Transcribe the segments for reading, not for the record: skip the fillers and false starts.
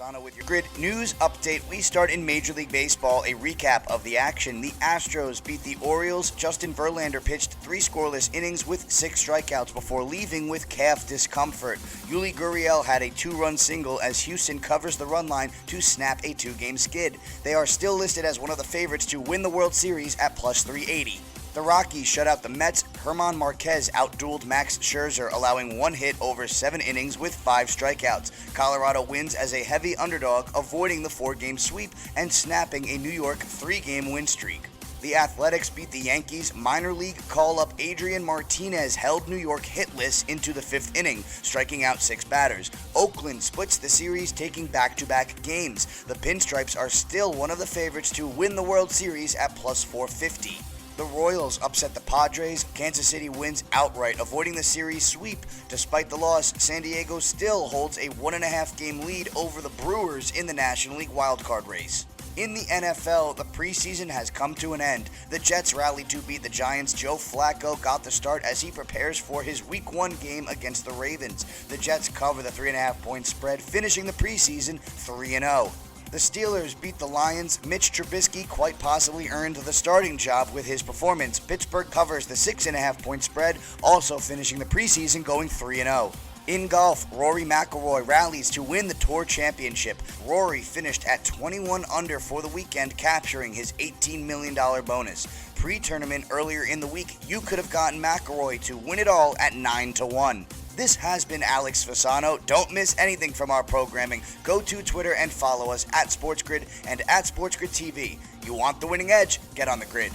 Fasano with your Grid News Update. We start in Major League Baseball, a recap of the action. The Astros beat the Orioles. Justin Verlander pitched 3 scoreless innings with 6 strikeouts before leaving with calf discomfort. Yuli Gurriel had a 2-run single as Houston covers the run line to snap a 2-game skid. They are still listed as one of the favorites to win the World Series at plus 380. The Rockies shut out the Mets. German Marquez outdueled Max Scherzer, allowing 1 hit over 7 innings with 5 strikeouts. Colorado wins as a heavy underdog, avoiding the 4-game sweep and snapping a New York 3-game win streak. The Athletics beat the Yankees. Minor league call-up Adrian Martinez held New York hitless into the 5th inning, striking out 6 batters. Oakland splits the series, taking back-to-back games. The Pinstripes are still one of the favorites to win the World Series at plus 450. The Royals upset the Padres. Kansas City wins outright, avoiding the series sweep. Despite the loss, San Diego still holds a 1.5-game lead over the Brewers in the National League wildcard race. In the NFL, the preseason has come to an end. The Jets rallied to beat the Giants. Joe Flacco got the start as he prepares for his Week 1 game against the Ravens. The Jets cover the 3.5-point spread, finishing the preseason 3-0. The Steelers beat the Lions. Mitch Trubisky quite possibly earned the starting job with his performance. Pittsburgh covers the 6.5-point spread, also finishing the preseason going 3-0. In golf, Rory McIlroy rallies to win the Tour Championship. Rory finished at 21 under for the weekend, capturing his $18 million bonus. Pre-tournament earlier in the week, you could have gotten McIlroy to win it all at 9-1. This has been Alex Fasano. Don't miss anything from our programming. Go to Twitter and follow us at SportsGrid and at SportsGrid TV. You want the winning edge? Get on the grid.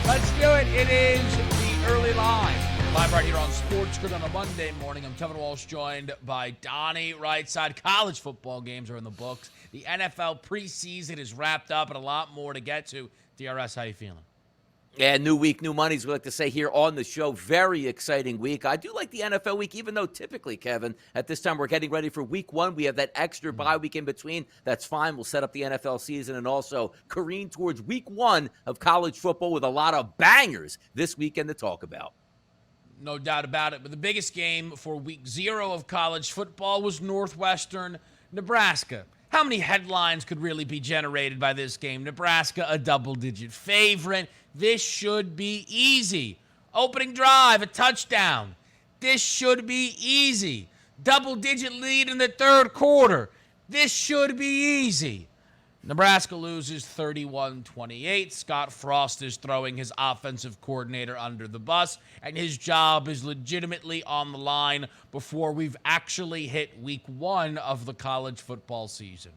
Let's do it. It is the early line. Live right here on Sports Grid on a Monday morning. I'm Kevin Walsh, joined by Donnie, right side. College football games are in the books. The NFL preseason is wrapped up and a lot more to get to. DRS, how you feeling? Yeah, new week, new money, as we like to say here on the show. Very exciting week. I do like the NFL week, even though typically, Kevin, at this time we're getting ready for week 1. We have that extra bye week in between. That's fine. We'll set up the NFL season and also careen towards week 1 of college football with a lot of bangers this weekend to talk about. No doubt about it. But the biggest game for week 0 of college football was Northwestern, Nebraska. How many headlines could really be generated by this game? Nebraska, a double-digit favorite. This should be easy. Opening drive, a touchdown. This should be easy. Double-digit lead in the 3rd quarter. This should be easy. Nebraska loses 31-28. Scott Frost is throwing his offensive coordinator under the bus, and his job is legitimately on the line before we've actually hit week 1 of the college football season.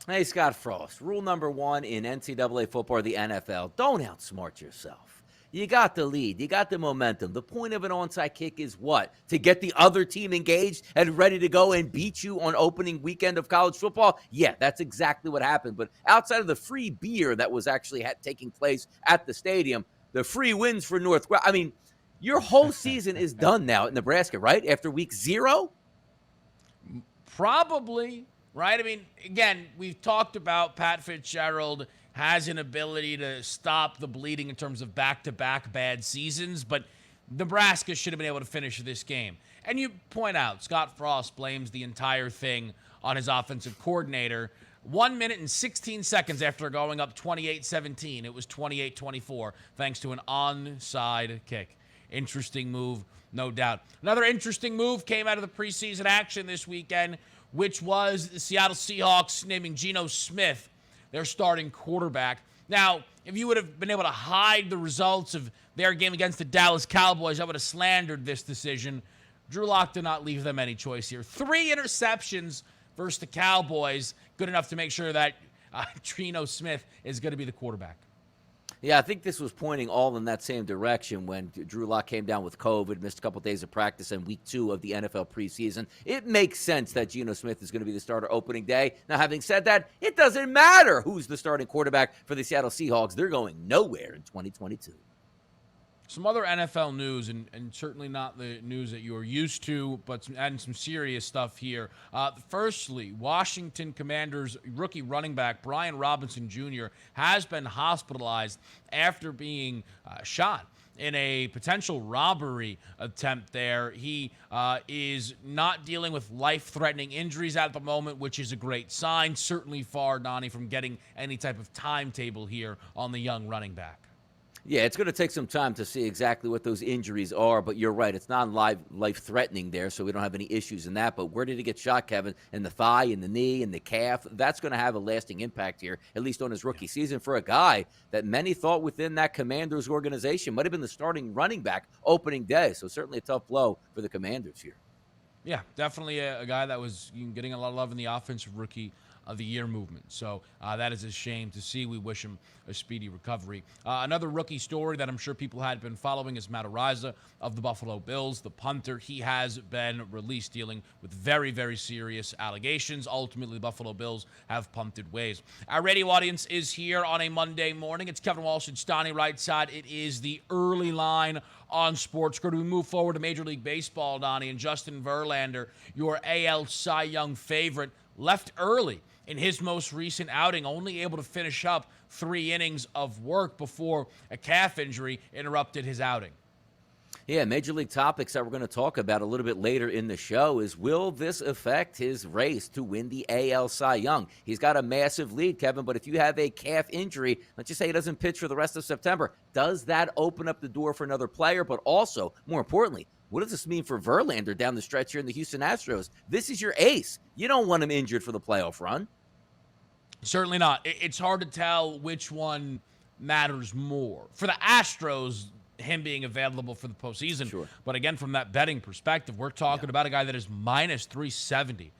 Hey, Scott Frost, rule number 1 in NCAA football or the NFL, don't outsmart yourself. You got the lead. You got the momentum. The point of an onside kick is what? To get the other team engaged and ready to go and beat you on opening weekend of college football? Yeah, that's exactly what happened. But outside of the free beer that was actually taking place at the stadium, the free wins for Northwest. I mean, your whole season is done now at Nebraska, right? After week 0? Probably, right? I mean, again, we've talked about Pat Fitzgerald has an ability to stop the bleeding in terms of back-to-back bad seasons, but Nebraska should have been able to finish this game. And you point out, Scott Frost blames the entire thing on his offensive coordinator. 1 minute and 16 seconds after going up 28-17, it was 28-24, thanks to an onside kick. Interesting move, no doubt. Another interesting move came out of the preseason action this weekend, which was the Seattle Seahawks naming Geno Smith their starting quarterback. Now, if you would have been able to hide the results of their game against the Dallas Cowboys, I would have slandered this decision. Drew Lock did not leave them any choice here. 3 interceptions versus the Cowboys, good enough to make sure that Geno Smith is going to be the quarterback. Yeah, I think this was pointing all in that same direction when Drew Lock came down with COVID, missed a couple days of practice in week 2 of the NFL preseason. It makes sense that Geno Smith is going to be the starter opening day. Now, having said that, it doesn't matter who's the starting quarterback for the Seattle Seahawks. They're going nowhere in 2022. Some other NFL news, and certainly not the news that you're used to, but adding some serious stuff here. Firstly, Washington Commanders rookie running back Brian Robinson Jr. has been hospitalized after being shot in a potential robbery attempt there. He is not dealing with life-threatening injuries at the moment, which is a great sign. Certainly far, Donnie, from getting any type of timetable here on the young running back. Yeah, it's going to take some time to see exactly what those injuries are, but you're right. It's not life-threatening there, so we don't have any issues in that. But where did he get shot, Kevin? In the thigh, in the knee, in the calf? That's going to have a lasting impact here, at least on his rookie season, for a guy that many thought within that Commanders organization might have been the starting running back opening day. So certainly a tough blow for the Commanders here. Yeah, definitely a guy that was getting a lot of love in the offensive rookie of the year movement. So that is a shame to see. We wish him a speedy recovery. Another rookie story that I'm sure people had been following is Matt Araiza of the Buffalo Bills, the punter. He has been released dealing with very, very serious allegations. Ultimately, the Buffalo Bills have punted ways. Our radio audience is here on a Monday morning. It's Kevin Walsh and Donnie right side. It is the early line on Sports Grid. We move forward to Major League Baseball, Donnie, and Justin Verlander, your AL Cy Young favorite, left early in his most recent outing, only able to finish up 3 innings of work before a calf injury interrupted his outing. Yeah, Major League topics that we're going to talk about a little bit later in the show is, will this affect his race to win the AL Cy Young? He's got a massive lead, Kevin, but if you have a calf injury, let's just say he doesn't pitch for the rest of September, does that open up the door for another player? But also, more importantly, what does this mean for Verlander down the stretch here in the Houston Astros? This is your ace. You don't want him injured for the playoff run. Certainly not. It's hard to tell which one matters more. For the Astros, him being available for the postseason. Sure. But again, from that betting perspective, we're talking about a guy that is minus 370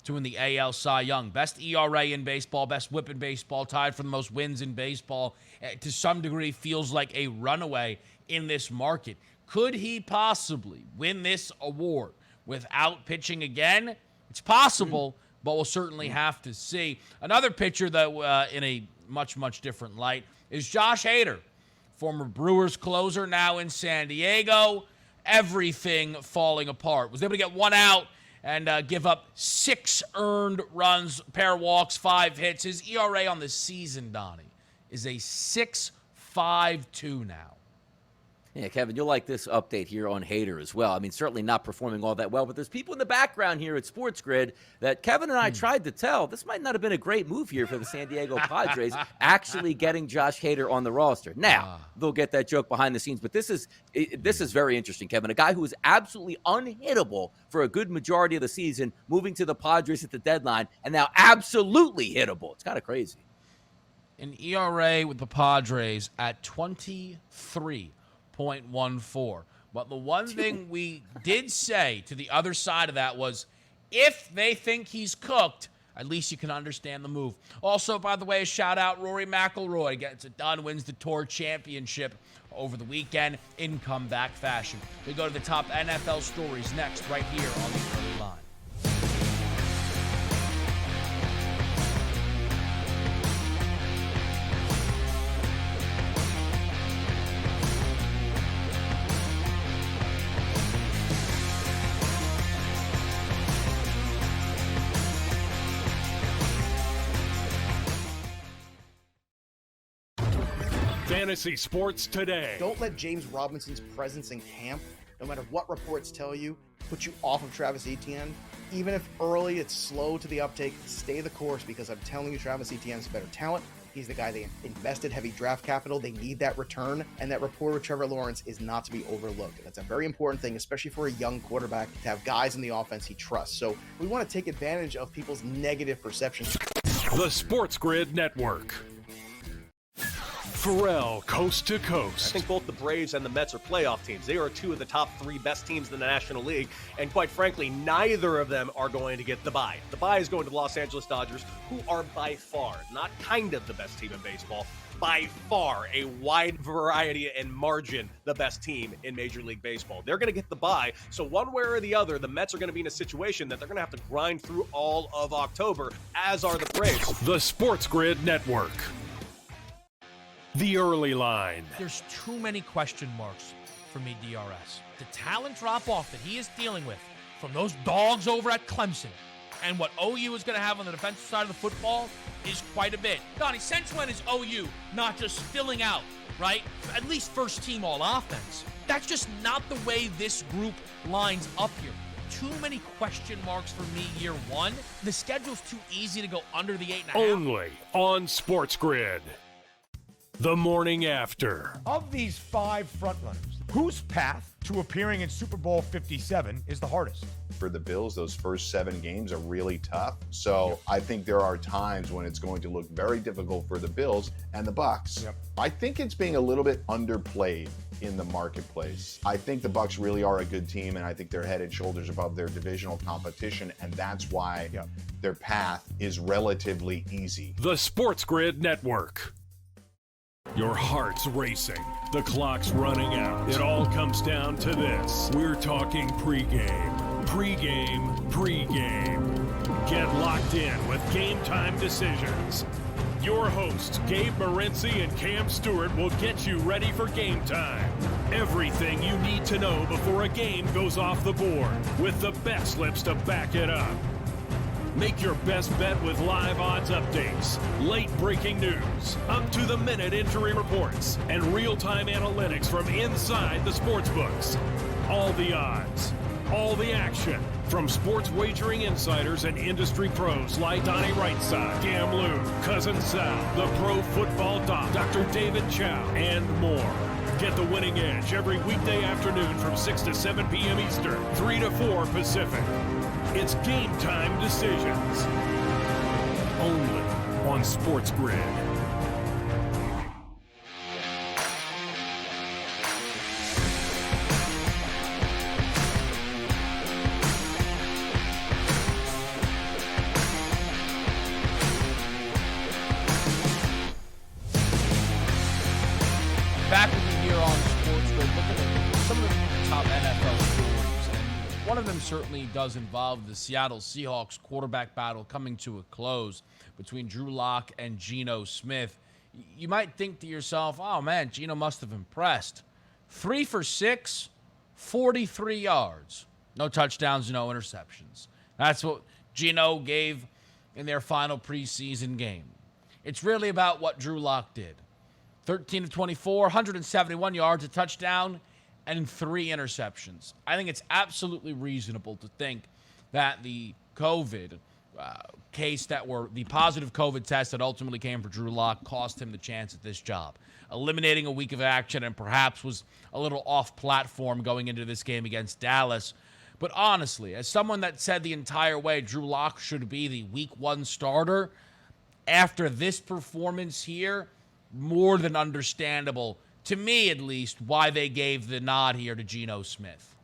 to win the AL Cy Young. Best ERA in baseball, best whip in baseball, tied for the most wins in baseball. To some degree, feels like a runaway in this market. Could he possibly win this award without pitching again? It's possible, but we'll certainly have to see. Another pitcher that, in a much, much different light, is Josh Hader, former Brewers closer, now in San Diego. Everything falling apart. Was able to get 1 out and give up 6 earned runs, pair walks, 5 hits. His ERA on the season, Donnie, is a 6.52 now. Yeah, Kevin, you'll like this update here on Hader as well. I mean, certainly not performing all that well, but there's people in the background here at Sports Grid that Kevin and I tried to tell this might not have been a great move here for the San Diego Padres, actually getting Josh Hader on the roster. Now, they'll get that joke behind the scenes, but this is very interesting, Kevin. A guy who was absolutely unhittable for a good majority of the season, moving to the Padres at the deadline, and now absolutely hittable. It's kind of crazy. An ERA with the Padres at 23.14. But the one thing we did say to the other side of that was, if they think he's cooked, at least you can understand the move. Also, by the way, a shout out, Rory McIlroy gets it done, wins the Tour Championship over the weekend in comeback fashion. We go to the top NFL stories next, right here on the Early Line. Fantasy Sports Today. Don't let James Robinson's presence in camp, no matter what reports tell you, put you off of Travis Etienne. Even if early it's slow to the uptake, stay the course, because I'm telling you, Travis Etienne's better talent. He's the guy they invested heavy draft capital. They need that return, and that rapport with Trevor Lawrence is not to be overlooked. And that's a very important thing, especially for a young quarterback, to have guys in the offense he trusts. So we want to take advantage of people's negative perceptions. The Sports Grid Network. Pharrell, coast to I coast. think both the Braves and the Mets are playoff teams. They are two of the top three best teams in the National League, and quite frankly, neither of them are going to get the bye. The bye is going to the Los Angeles Dodgers, who are by far, not kind of the best team in baseball, by far a wide variety and margin the best team in Major League Baseball. They're going to get the bye, so one way or the other, the Mets are going to be in a situation that they're going to have to grind through all of October, as are the Braves. The Sports Grid Network. The Early Line. There's too many question marks for me, DRS. The talent drop-off that he is dealing with from those dogs over at Clemson and what OU is going to have on the defensive side of the football is quite a bit. Donnie, since when is OU not just filling out, right? At least first team all offense. That's just not the way this group lines up here. Too many question marks for me year one. The schedule's too easy to go under the 8.5. Only on Sports Grid. The morning after. Of these 5 frontrunners, whose path to appearing in Super Bowl 57 is the hardest? For the Bills, those first 7 games are really tough. So I think there are times when it's going to look very difficult for the Bills and the Bucs. Yep. I think it's being a little bit underplayed in the marketplace. I think the Bucs really are a good team, and I think they're head and shoulders above their divisional competition, and that's why their path is relatively easy. The Sports Grid Network. Your heart's racing. The clock's running out. It all comes down to this. We're talking pregame. Pregame. Pregame. Get locked in with Game Time Decisions. Your hosts, Gabe Morency and Cam Stewart, will get you ready for game time. Everything you need to know before a game goes off the board, with the bet slips to back it up. Make your best bet with live odds updates, late breaking news, up-to-the-minute injury reports, and real-time analytics from inside the sportsbooks. All the odds, all the action, from sports wagering insiders and industry pros like Donnie Rightside, Cam Lou, Cousin Sal, the Pro Football Doc, Dr. David Chow, and more. Get the winning edge every weekday afternoon from 6 to 7 p.m. Eastern, 3 to 4 Pacific. It's Game Time Decisions. Only on Sports Grid. Back with you here on Sports Grid, looking at some of the top NFL stories. And one of them certainly does involve the Seattle Seahawks quarterback battle coming to a close between Drew Lock and Geno Smith. You might think to yourself, oh man, Geno must have impressed. 3 for 6, 43 yards. No touchdowns, no interceptions. That's what Geno gave in their final preseason game. It's really about what Drew Lock did. 13 of 24, 171 yards, a touchdown, and 3 interceptions. I think it's absolutely reasonable to think that the COVID case the positive COVID test that ultimately came for Drew Lock cost him the chance at this job. Eliminating a week of action and perhaps was a little off platform going into this game against Dallas. But honestly, as someone that said the entire way Drew Lock should be the week 1 starter, after this performance here, more than understandable, to me at least, why they gave the nod here to Geno Smith.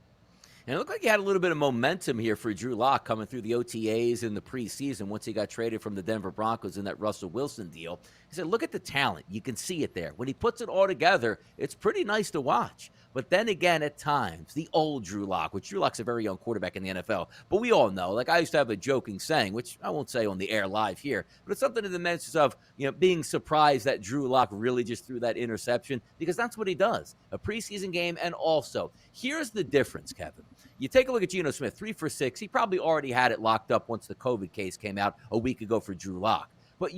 And it looked like he had a little bit of momentum here for Drew Lock coming through the OTAs in the preseason once he got traded from the Denver Broncos in that Russell Wilson deal. He said, look at the talent. You can see it there. When he puts it all together, it's pretty nice to watch. But then again, at times, the old Drew Lock, which Drew Lock's a very young quarterback in the NFL, but we all know, like I used to have a joking saying, which I won't say on the air live here, but it's something in the midst of, being surprised that Drew Lock really just threw that interception, because that's what he does. A preseason game, and also, here's the difference, Kevin. You take a look at Geno Smith, 3 for 6. He probably already had it locked up once the COVID case came out a week ago for Drew Lock. But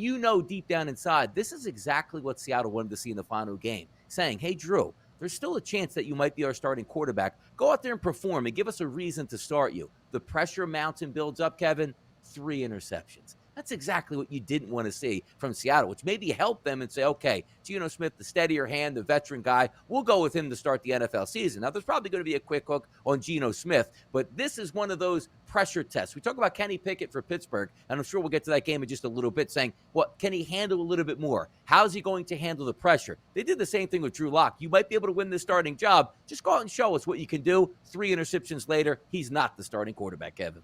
deep down inside, this is exactly what Seattle wanted to see in the final game, saying, hey, Drew, there's still a chance that you might be our starting quarterback. Go out there and perform and give us a reason to start you. The pressure mounts and builds up, Kevin. 3 interceptions. That's exactly what you didn't want to see from Seattle, which maybe helped them and say, okay, Geno Smith, the steadier hand, the veteran guy, we'll go with him to start the NFL season. Now, there's probably going to be a quick hook on Geno Smith, but this is one of those pressure tests. We talk about Kenny Pickett for Pittsburgh, and I'm sure we'll get to that game in just a little bit, saying, what can he handle a little bit more? How's he going to handle the pressure? They did the same thing with Drew Lock. You might be able to win this starting job. Just go out and show us what you can do. 3 interceptions later, he's not the starting quarterback, Kevin.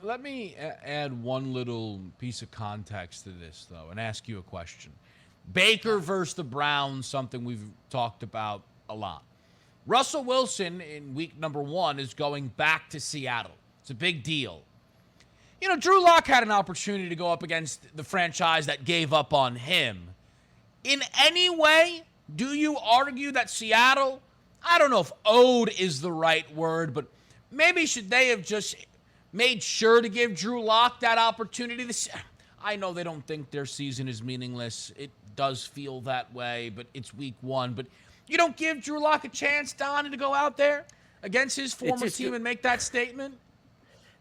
Let me add one little piece of context to this, though, and ask you a question. Baker versus the Browns, something we've talked about a lot. Russell Wilson in week number 1 is going back to Seattle. It's a big deal. You know, Drew Lock had an opportunity to go up against the franchise that gave up on him. In any way, do you argue that Seattle, I don't know if owed is the right word, but maybe should they have just made sure to give Drew Lock that opportunity? I know they don't think their season is meaningless. It does feel that way, but it's week 1. But you don't give Drew Lock a chance, Donnie, to go out there against his former team and make that statement?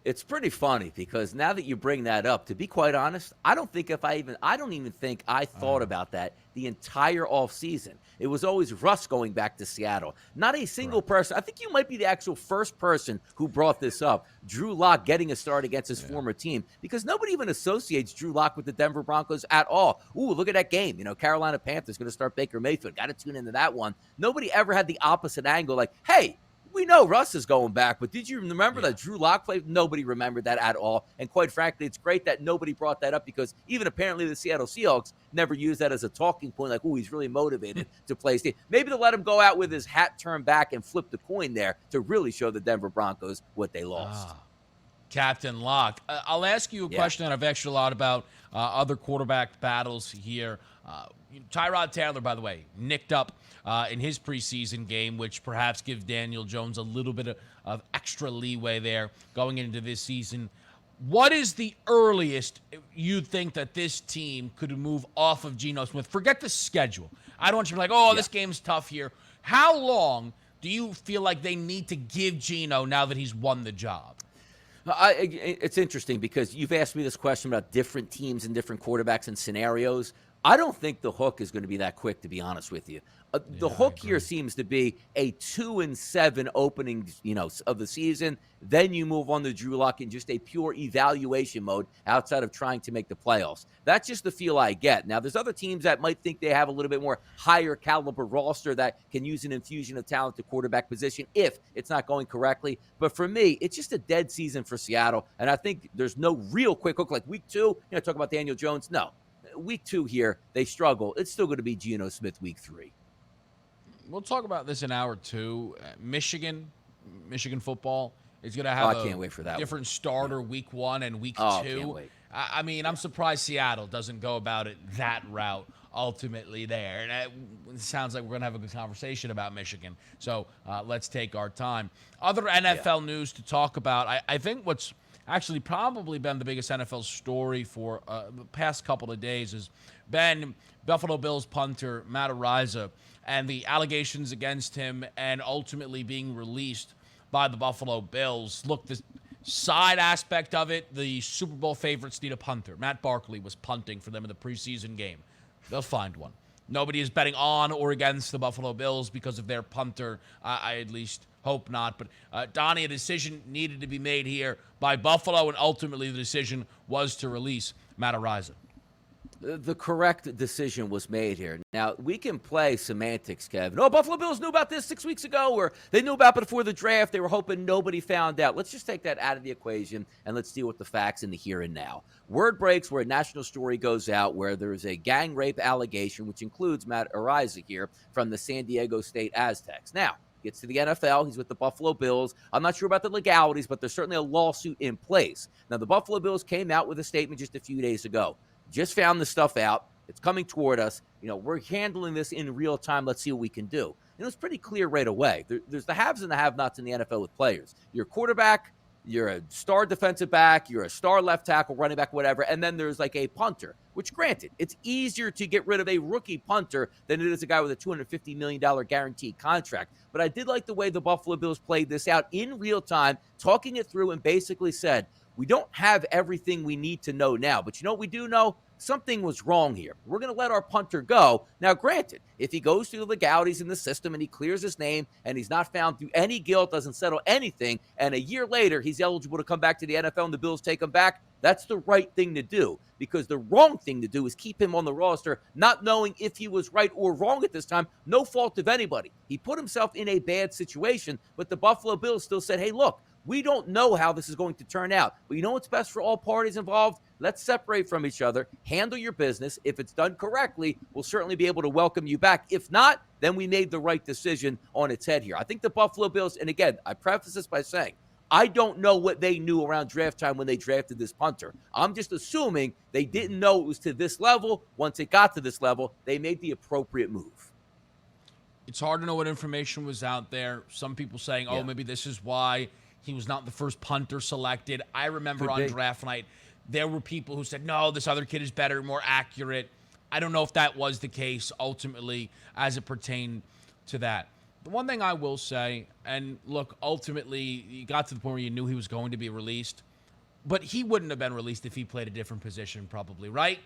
It's pretty funny because now that you bring that up, to be quite honest, I don't even think I thought about that the entire offseason. It was always Russ going back to Seattle. Not a single person. I think you might be the actual first person who brought this up. Drew Lock getting a start against his former team, because nobody even associates Drew Lock with the Denver Broncos at all. Ooh, look at that game. You know, Carolina Panthers going to start Baker Mayfield. Got to tune into that one. Nobody ever had the opposite angle like, hey, we know Russ is going back, but did you remember that Drew Lock played? Nobody remembered that at all. And quite frankly, it's great that nobody brought that up, because even apparently the Seattle Seahawks never used that as a talking point, like, oh, he's really motivated to play his team. Maybe to let him go out with his hat turned back and flip the coin there to really show the Denver Broncos what they lost. Captain Lock. I'll ask you a question that I've asked you a lot about other quarterback battles here. Tyrod Taylor, by the way, nicked up in his preseason game, which perhaps gives Daniel Jones a little bit of extra leeway there going into this season. What is the earliest you think that this team could move off of Geno Smith? Forget the schedule. I don't want you to be like, oh, this game's tough here. How long do you feel like they need to give Geno now that he's won the job? It's interesting because you've asked me this question about different teams and different quarterbacks and scenarios. I don't think the hook is going to be that quick, to be honest with you. The hook here seems to be a 2-7 opening, of the season. Then you move on to Drew Lock in just a pure evaluation mode outside of trying to make the playoffs. That's just the feel I get. Now, there's other teams that might think they have a little bit more higher caliber roster that can use an infusion of talent to quarterback position if it's not going correctly. But for me, it's just a dead season for Seattle. And I think there's no real quick hook like week 2. Talk about Daniel Jones. No. Week 2 here, they struggle. It's still going to be Geno Smith week 3. We'll talk about this in hour 2. Michigan football is going to have I can't wait for that different starter week 1 and week 2. Can't wait. I mean, I'm surprised Seattle doesn't go about it that route ultimately there. And it sounds like we're going to have a good conversation about Michigan. So let's take our time. Other NFL news to talk about. I think what's actually probably been the biggest NFL story for the past couple of days has been Buffalo Bills punter Matt Araiza and the allegations against him and ultimately being released by the Buffalo Bills. Look, the side aspect of it, the Super Bowl favorites need a punter. Matt Barkley was punting for them in the preseason game. They'll find one. Nobody is betting on or against the Buffalo Bills because of their punter. I at least hope not. But Donnie, a decision needed to be made here by Buffalo, and ultimately the decision was to release Matt Araiza. The correct decision was made here. Now, we can play semantics, Kevin. Oh, Buffalo Bills knew about this 6 weeks ago, or they knew about it before the draft. They were hoping nobody found out. Let's just take that out of the equation, and let's deal with the facts in the here and now. Word breaks where a national story goes out where there is a gang rape allegation, which includes Matt Araiza here from the San Diego State Aztecs. Now, gets to the NFL. He's with the Buffalo Bills. I'm not sure about the legalities, but there's certainly a lawsuit in place. Now, the Buffalo Bills came out with a statement just a few days ago. Just found this stuff out. It's coming toward us. We're handling this in real time. Let's see what we can do. And it's pretty clear right away. There's the haves and the have-nots in the NFL with players. You're a quarterback, you're a star defensive back, you're a star left tackle, running back, whatever, and then there's like a punter, which granted, it's easier to get rid of a rookie punter than it is a guy with a $250 million guaranteed contract. But I did like the way the Buffalo Bills played this out in real time, talking it through, and basically said, We don't have everything we need to know now. But you know what we do know? Something was wrong here. We're going to let our punter go. Now, granted, if he goes through the legalities in the system and he clears his name and he's not found through any guilt, doesn't settle anything, and a year later he's eligible to come back to the NFL and the Bills take him back, that's the right thing to do. Because the wrong thing to do is keep him on the roster, not knowing if he was right or wrong at this time. No fault of anybody. He put himself in a bad situation, but the Buffalo Bills still said, hey, look, we don't know how this is going to turn out, but you know what's best for all parties involved? Let's separate from each other, handle your business. If it's done correctly, we'll certainly be able to welcome you back. If not, then we made the right decision on its head here. I think the Buffalo Bills, and again, I preface this by saying, I don't know what they knew around draft time when they drafted this punter. I'm just assuming they didn't know it was to this level. Once it got to this level, they made the appropriate move. It's hard to know what information was out there. Some people saying, oh, maybe this is why he was not the first punter selected. I remember on draft night, there were people who said, no, this other kid is better, more accurate. I don't know if that was the case ultimately as it pertained to that. The one thing I will say, and look, ultimately, you got to the point where you knew he was going to be released, but he wouldn't have been released if he played a different position probably, right?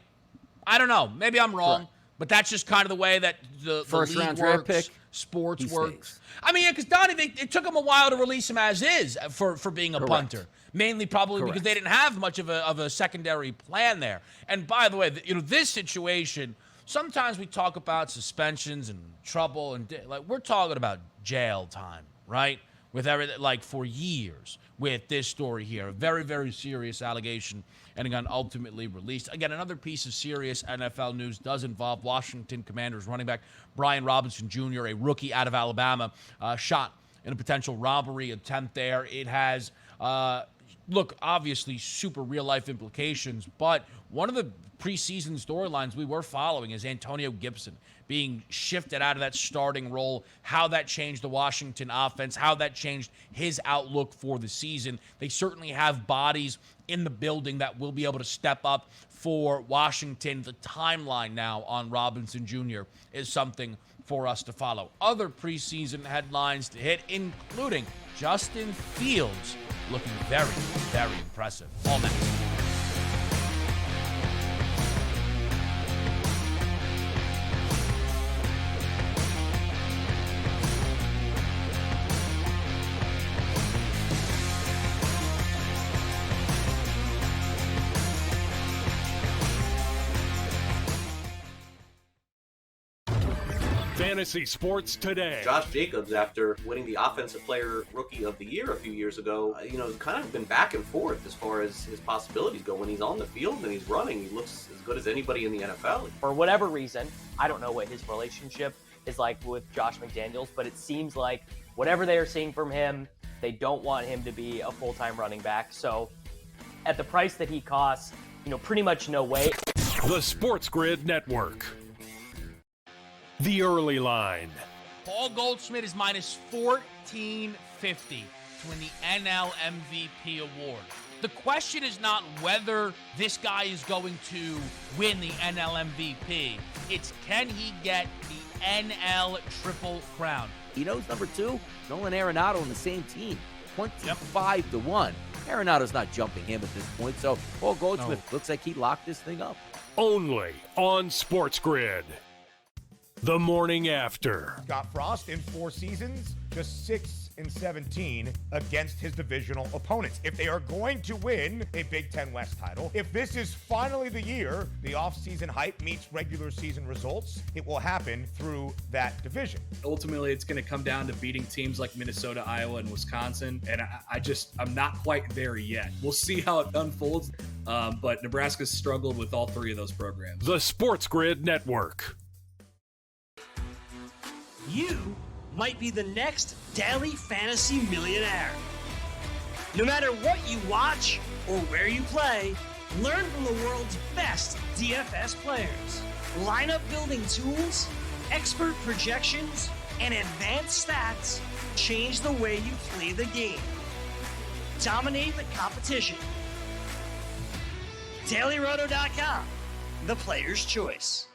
I don't know. Maybe I'm wrong. Correct. But that's just kind of the way that the first league round works, draft pick, sports works. I mean, yeah, because Donnie, it took him a while to release him as is for being a punter. Mainly probably because they didn't have much of a secondary plan there. And by the way, this situation, sometimes we talk about suspensions and trouble, and like we're talking about jail time, right? With everything, like for years with this story here. A very, very serious allegation, and again, ultimately released. Again, another piece of serious NFL news does involve Washington Commanders running back Brian Robinson Jr., a rookie out of Alabama, shot in a potential robbery attempt there. It has, obviously super real-life implications, but one of the preseason storylines we were following is Antonio Gibson being shifted out of that starting role, how that changed the Washington offense, how that changed his outlook for the season. They certainly have bodies in the building that will be able to step up for Washington. The timeline now on Robinson Jr. is something for us to follow. Other preseason headlines to hit, including Justin Fields looking very, very impressive. All next. Fantasy Sports Today. Josh Jacobs, after winning the Offensive Player Rookie of the Year a few years ago, kind of been back and forth as far as his possibilities go. When he's on the field and he's running, he looks as good as anybody in the NFL. For whatever reason, I don't know what his relationship is like with Josh McDaniels, but it seems like whatever they are seeing from him, they don't want him to be a full-time running back. So at the price that he costs, pretty much no way. The Sports Grid Network. The early line. Paul Goldschmidt is minus 1450 to win the NL MVP award. The question is not whether this guy is going to win the NL MVP. It's can he get the NL Triple Crown? You know who's number 2? Nolan Arenado on the same team. 25-1. Arenado's not jumping him at this point, so Paul Goldschmidt looks like he locked this thing up. Only on Sports Grid. The morning after. Scott Frost in 4 seasons, just 6-17 against his divisional opponents. If they are going to win a Big Ten West title, if this is finally the year the offseason hype meets regular season results, it will happen through that division. Ultimately, it's going to come down to beating teams like Minnesota, Iowa, and Wisconsin, and I'm not quite there yet. We'll see how it unfolds, but Nebraska's struggled with all 3 of those programs. The Sports Grid Network. You might be the next daily fantasy millionaire. No matter what you watch or where you play, learn from the world's best DFS players. Lineup building tools, expert projections, and advanced stats change the way you play the game. Dominate the competition. DailyRoto.com, the player's choice.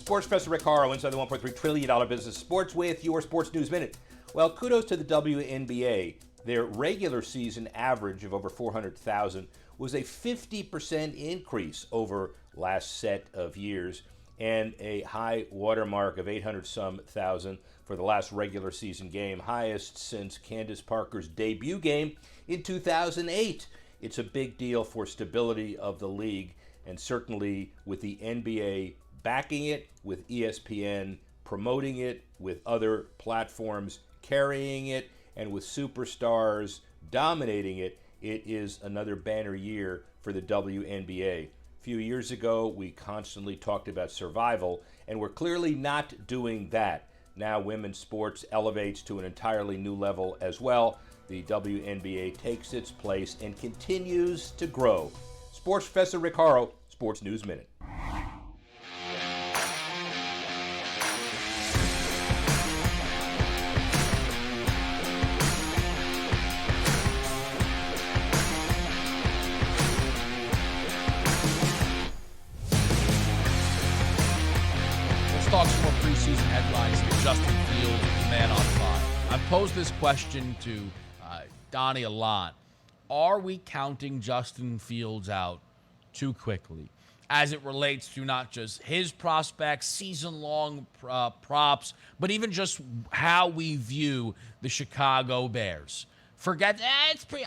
Sports Professor Rick Horrow inside the $1.3 trillion business sports with your Sports News Minute. Well, kudos to the WNBA. Their regular season average of over 400,000 was a 50% increase over last set of years, and a high watermark of 800-some thousand for the last regular season game, highest since Candace Parker's debut game in 2008. It's a big deal for stability of the league, and certainly with the NBA backing it, with ESPN promoting it, with other platforms carrying it, and with superstars dominating it, it is another banner year for the WNBA. A few years ago, we constantly talked about survival, and we're clearly not doing that. Now women's sports elevates to an entirely new level as well. The WNBA takes its place and continues to grow. Sports Professor Rick Horrow, Sports News Minute. Talk some more preseason headlines here. Justin Fields, man on fire. I've posed this question to Donnie a lot. Are we counting Justin Fields out too quickly as it relates to not just his prospects, season-long props, but even just how we view the Chicago Bears? Forget,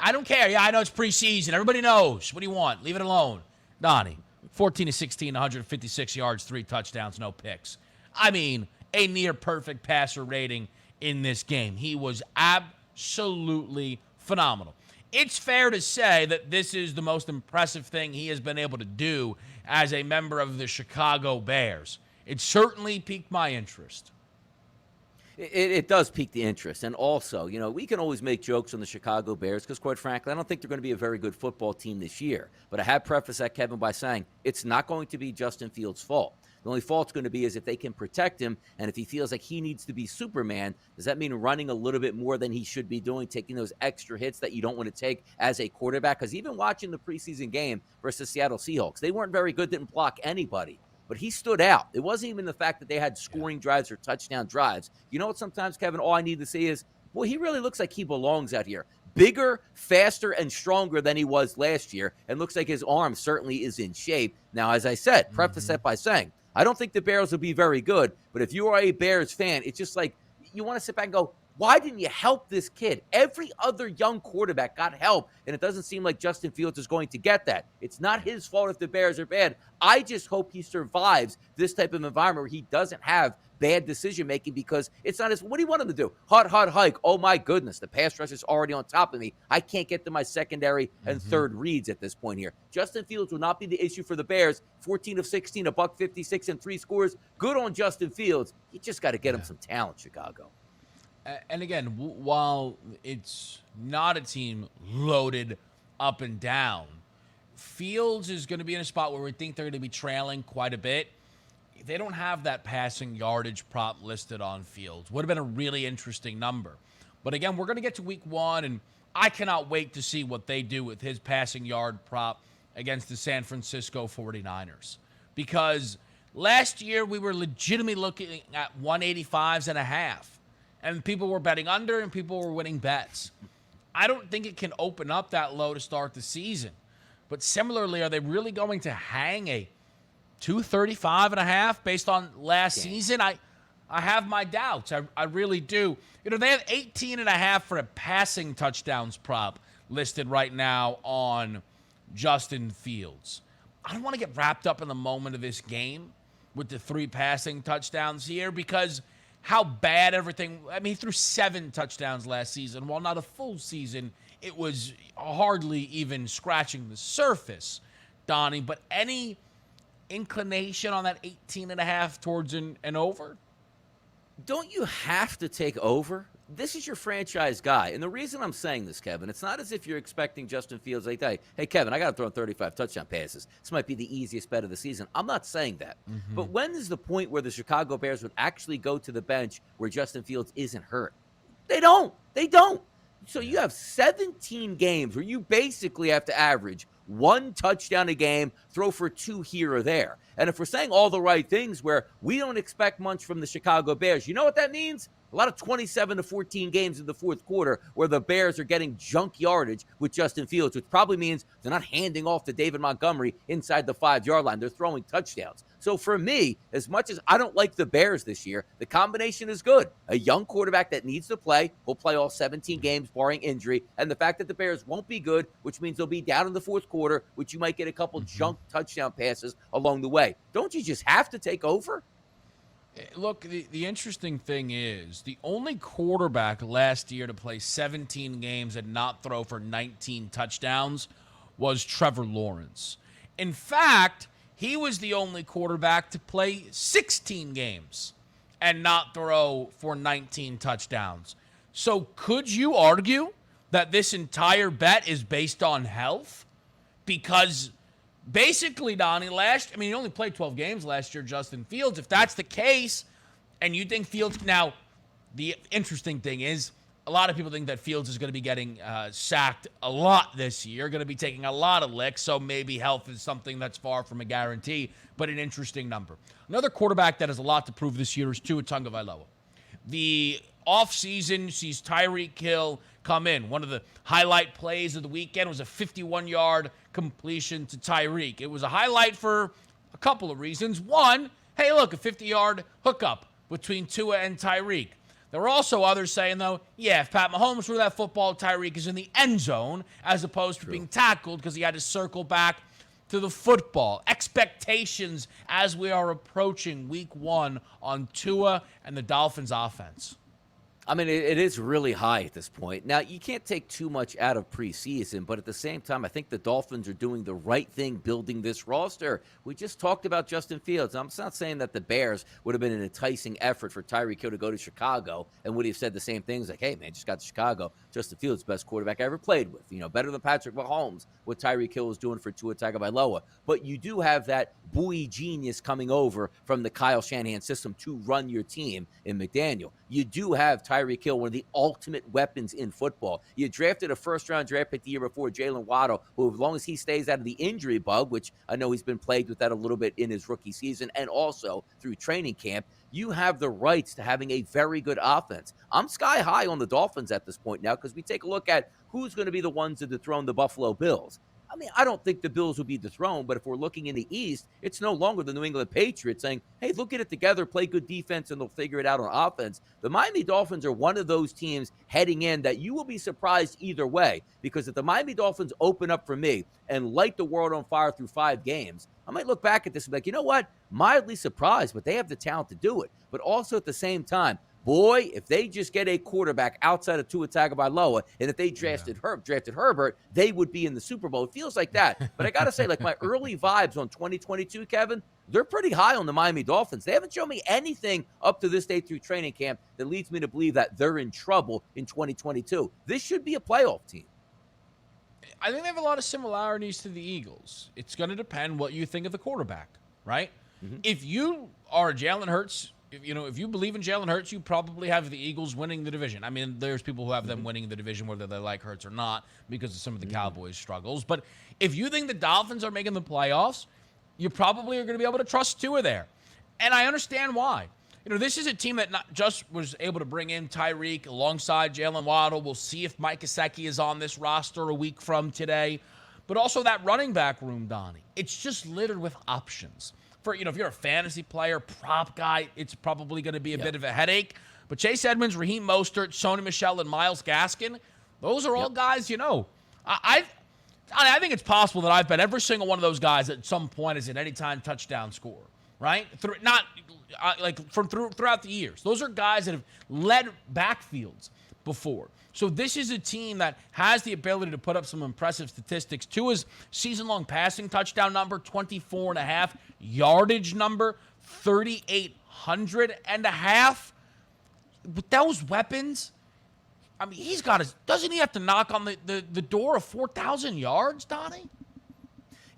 I don't care. Yeah, I know it's preseason. Everybody knows. What do you want? Leave it alone. Donnie, 14-16, 156 yards, 3 touchdowns, no picks. I mean, a near-perfect passer rating in this game. He was absolutely phenomenal. It's fair to say that this is the most impressive thing he has been able to do as a member of the Chicago Bears. It certainly piqued my interest. It does pique the interest. And also, you know, we can always make jokes on the Chicago Bears because, quite frankly, I don't think they're going to be a very good football team this year. But I have prefaced that, Kevin, by saying it's not going to be Justin Fields' fault. The only fault it's going to be is if they can protect him, and if he feels like he needs to be Superman, does that mean running a little bit more than he should be doing, taking those extra hits that you don't want to take as a quarterback? Because even watching the preseason game versus Seattle Seahawks, they weren't very good, didn't block anybody. But he stood out. It wasn't even the fact that they had scoring drives or touchdown drives. You know what sometimes, Kevin, all I need to see is, well, he really looks like he belongs out here. Bigger, faster, and stronger than he was last year, and looks like his arm certainly is in shape. Now, as I said, preface that by saying, I don't think the Bears will be very good, but if you are a Bears fan, it's just like you want to sit back and go, why didn't you help this kid? Every other young quarterback got help, and it doesn't seem like Justin Fields is going to get that. It's not his fault if the Bears are bad. I just hope he survives this type of environment where he doesn't have bad decision-making because it's not his – what do you want him to do? Hot hike. Oh, my goodness. The pass rush is already on top of me. I can't get to my secondary and third reads at this point here. Justin Fields will not be the issue for the Bears. 14 of 16, $156, and 3 scores. Good on Justin Fields. You just got to get him some talent, Chicago. And again, while it's not a team loaded up and down, Fields is going to be in a spot where we think they're going to be trailing quite a bit. They don't have that passing yardage prop listed on Fields. Would have been a really interesting number. But again, we're going to get to week 1, and I cannot wait to see what they do with his passing yard prop against the San Francisco 49ers. Because last year we were legitimately looking at 185s and a half. And people were betting under, and people were winning bets. I don't think it can open up that low to start the season. But similarly, are they really going to hang a 235 and a half based on last season? I have my doubts. I really do. You know, they have 18 and a half for a passing touchdowns prop listed right now on Justin Fields. I don't want to get wrapped up in the moment of this game with the 3 passing touchdowns here because how bad everything. I mean, he threw 7 touchdowns last season. While not a full season, it was hardly even scratching the surface, Donnie. But any inclination on that 18 and a half towards an over? Don't you have to take over? This is your franchise guy. And the reason I'm saying this, Kevin, it's not as if you're expecting Justin Fields like, hey, Kevin, I got to throw 35 touchdown passes. This might be the easiest bet of the season. I'm not saying that. But when is the point where the Chicago Bears would actually go to the bench where Justin Fields isn't hurt? They don't. So you have 17 games where you basically have to average 1 touchdown a game, throw for 2 here or there. And if we're saying all the right things where we don't expect much from the Chicago Bears, you know what that means? A lot of 27-14 games in the fourth quarter where the Bears are getting junk yardage with Justin Fields, which probably means they're not handing off to David Montgomery inside the 5-yard line. They're throwing touchdowns. So for me, as much as I don't like the Bears this year, the combination is good. A young quarterback that needs to play will play all 17 games barring injury, and the fact that the Bears won't be good, which means they'll be down in the fourth quarter, which you might get a couple junk touchdown passes along the way. Don't you just have to take over? Look, the interesting thing is the only quarterback last year to play 17 games and not throw for 19 touchdowns was Trevor Lawrence. In fact, he was the only quarterback to play 16 games and not throw for 19 touchdowns. So could you argue that this entire bet is based on health? Because basically, Donnie, he only played 12 games last year, Justin Fields. If that's the case, and you think Fields... Now, the interesting thing is, a lot of people think that Fields is going to be getting sacked a lot this year, going to be taking a lot of licks, so maybe health is something that's far from a guarantee, but an interesting number. Another quarterback that has a lot to prove this year is Tua Tagovailoa. The offseason sees Tyreek Hill come in. One of the highlight plays of the weekend was a 51-yard completion to Tyreek. It was a highlight for a couple of reasons. One, hey, look, a 50-yard hookup between Tua and Tyreek. There were also others saying, though, yeah, if Pat Mahomes threw that football, Tyreek is in the end zone as opposed to being tackled because he had to circle back to the football. Expectations as we are approaching week 1 on Tua and the Dolphins offense. I mean, it is really high at this point. Now, you can't take too much out of preseason, but at the same time, I think the Dolphins are doing the right thing building this roster. We just talked about Justin Fields. I'm not saying that the Bears would have been an enticing effort for Tyreek Hill to go to Chicago and would have said the same things like, hey, man, just got to Chicago. Justin Fields, best quarterback I ever played with. You know, better than Patrick Mahomes, what Tyreek Hill was doing for Tua Tagovailoa. But you do have that buoy genius coming over from the Kyle Shanahan system to run your team in McDaniel. You do have Tyreek Hill, one of the ultimate weapons in football. You drafted a first-round draft pick the year before, Jalen Waddle, who, as long as he stays out of the injury bug, which I know he's been plagued with that a little bit in his rookie season and also through training camp, you have the rights to having a very good offense. I'm sky high on the Dolphins at this point now because we take a look at who's going to be the ones to dethrone the Buffalo Bills. I mean, I don't think the Bills will be dethroned, but if we're looking in the East, it's no longer the New England Patriots saying, hey, look at it together, play good defense, and they'll figure it out on offense. The Miami Dolphins are one of those teams heading in that you will be surprised either way, because if the Miami Dolphins open up for me and light the world on fire through 5 games, I might look back at this and be like, you know what? Mildly surprised, but they have the talent to do it. But also at the same time, boy, if they just get a quarterback outside of Tua Tagovailoa, and if they drafted Herbert, they would be in the Super Bowl. It feels like that. But I got to say, like, my early vibes on 2022, Kevin, they're pretty high on the Miami Dolphins. They haven't shown me anything up to this day through training camp that leads me to believe that they're in trouble in 2022. This should be a playoff team. I think they have a lot of similarities to the Eagles. It's going to depend what you think of the quarterback, right? Mm-hmm. If you are Jalen Hurts, if you believe in Jalen Hurts, you probably have the Eagles winning the division. I mean, there's people who have them winning the division whether they like Hurts or not because of some of the Cowboys' struggles. But if you think the Dolphins are making the playoffs, you probably are going to be able to trust Tua there. And I understand why. This is a team that not just was able to bring in Tyreek alongside Jalen Waddle. We'll see if Mike Gesicki is on this roster a week from today. But also that running back room, Donnie, it's just littered with options. For, if you're a fantasy player, prop guy, it's probably going to be a bit of a headache. But Chase Edmonds, Raheem Mostert, Sony Michel, and Myles Gaskin, those are all guys, I think it's possible that I've bet every single one of those guys at some point is an anytime touchdown scorer, right? Throughout the years. Those are guys that have led backfields before. So this is a team that has the ability to put up some impressive statistics. Tua's season-long passing touchdown number, 24.5. Yardage number, 3,800 and a half. With those weapons, I mean, doesn't he have to knock on the door of 4,000 yards, Donnie?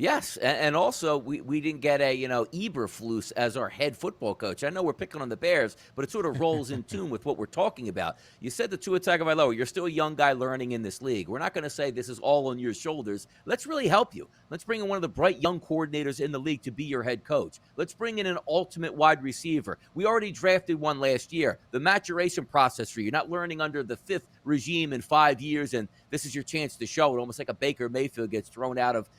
Yes, and also we didn't get a Eberflus as our head football coach. I know we're picking on the Bears, but it sort of rolls in tune with what we're talking about. You said the Tua Tagovailoa, you're still a young guy learning in this league. We're not going to say this is all on your shoulders. Let's really help you. Let's bring in one of the bright young coordinators in the league to be your head coach. Let's bring in an ultimate wide receiver. We already drafted one last year. The maturation process for you, not learning under the fifth regime in 5 years, and this is your chance to show it. Almost like a Baker Mayfield gets thrown out of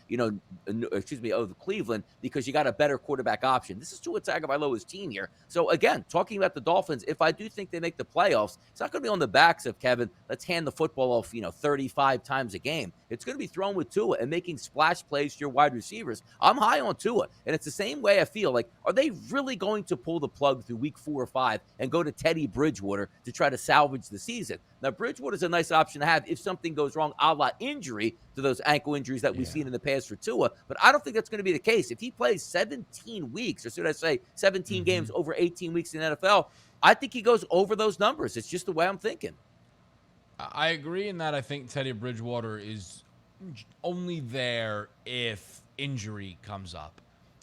of Cleveland because you got a better quarterback option. This is Tua Tagovailoa's team here. So again, talking about the Dolphins, if I do think they make the playoffs, it's not going to be on the backs of Kevin. Let's hand the football off 35 times a game. It's going to be thrown with Tua and making splash plays to your wide receivers. I'm high on Tua, and it's the same way I feel like, are they really going to pull the plug through week 4 or 5 and go to Teddy Bridgewater to try to salvage the season? Now, Bridgewater's a nice option to have if something goes wrong, a la injury to those ankle injuries that we've seen in the past for Tua. But I don't think that's going to be the case. If he plays 17 weeks, or should I say 17 games over 18 weeks in the NFL, I think he goes over those numbers. It's just the way I'm thinking. I agree in that I think Teddy Bridgewater is only there if injury comes up.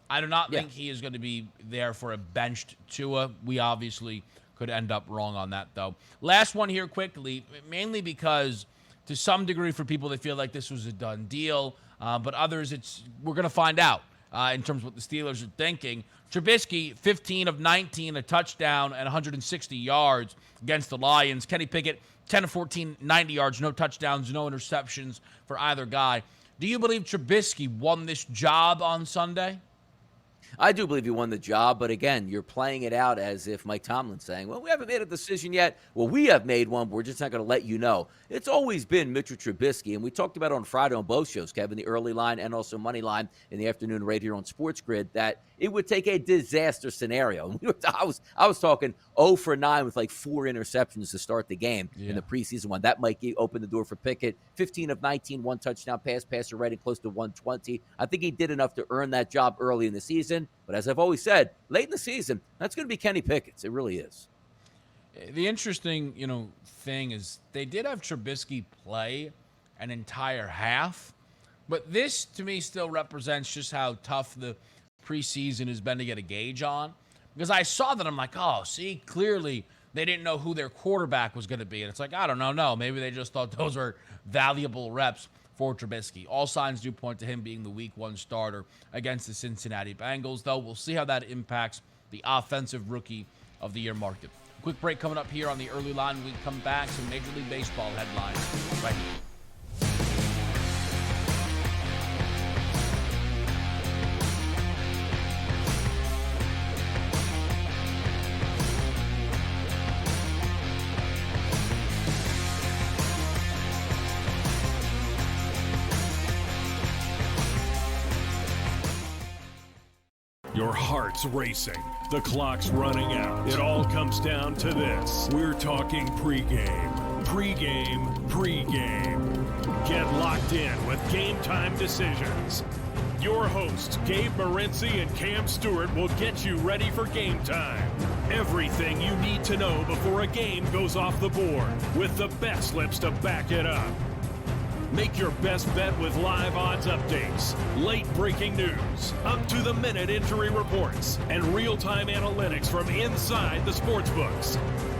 I do not think he is going to be there for a benched Tua. We obviously could end up wrong on that, though. Last one here quickly, mainly because to some degree for people they feel like this was a done deal, but others we're going to find out in terms of what the Steelers are thinking. Trubisky, 15 of 19, a touchdown and 160 yards against the Lions. Kenny Pickett, 10 of 14, 90 yards, no touchdowns, no interceptions for either guy. Do you believe Trubisky won this job on Sunday? I do believe he won the job, but again, you're playing it out as if Mike Tomlin's saying, well, we haven't made a decision yet. Well, we have made one, but we're just not going to let you know. It's always been Mitchell Trubisky, and we talked about it on Friday on both shows, Kevin, the early line and also money line in the afternoon right here on Sports Grid, that it would take a disaster scenario. I was talking 0 for 9 with like 4 interceptions to start the game in the preseason one. That might open the door for Pickett. 15 of 19, 1 touchdown, passer rating close to 120. I think he did enough to earn that job early in the season. But as I've always said, late in the season, that's going to be Kenny Pickett's. It really is. The interesting, thing is they did have Trubisky play an entire half, but this to me still represents just how tough the preseason has been to get a gauge on. Because I saw that, I'm like, oh, see, clearly they didn't know who their quarterback was going to be. And it's like, I don't know, no, maybe they just thought those were valuable reps for Trubisky. All signs do point to him being the week 1 starter against the Cincinnati Bengals, though we'll see how that impacts the offensive rookie of the year market. Quick break coming up here on the early line. We come back, some Major League Baseball headlines right here. Your heart's racing. The clock's running out. It all comes down to this. We're talking pregame. Pregame. Get locked in with Game Time Decisions. Your hosts, Gabe Morency and Cam Stewart, will get you ready for game time. Everything you need to know before a game goes off the board, with the bet slips to back it up. Make your best bet with live odds updates, late breaking news, up-to-the-minute injury reports, and real-time analytics from inside the sportsbooks.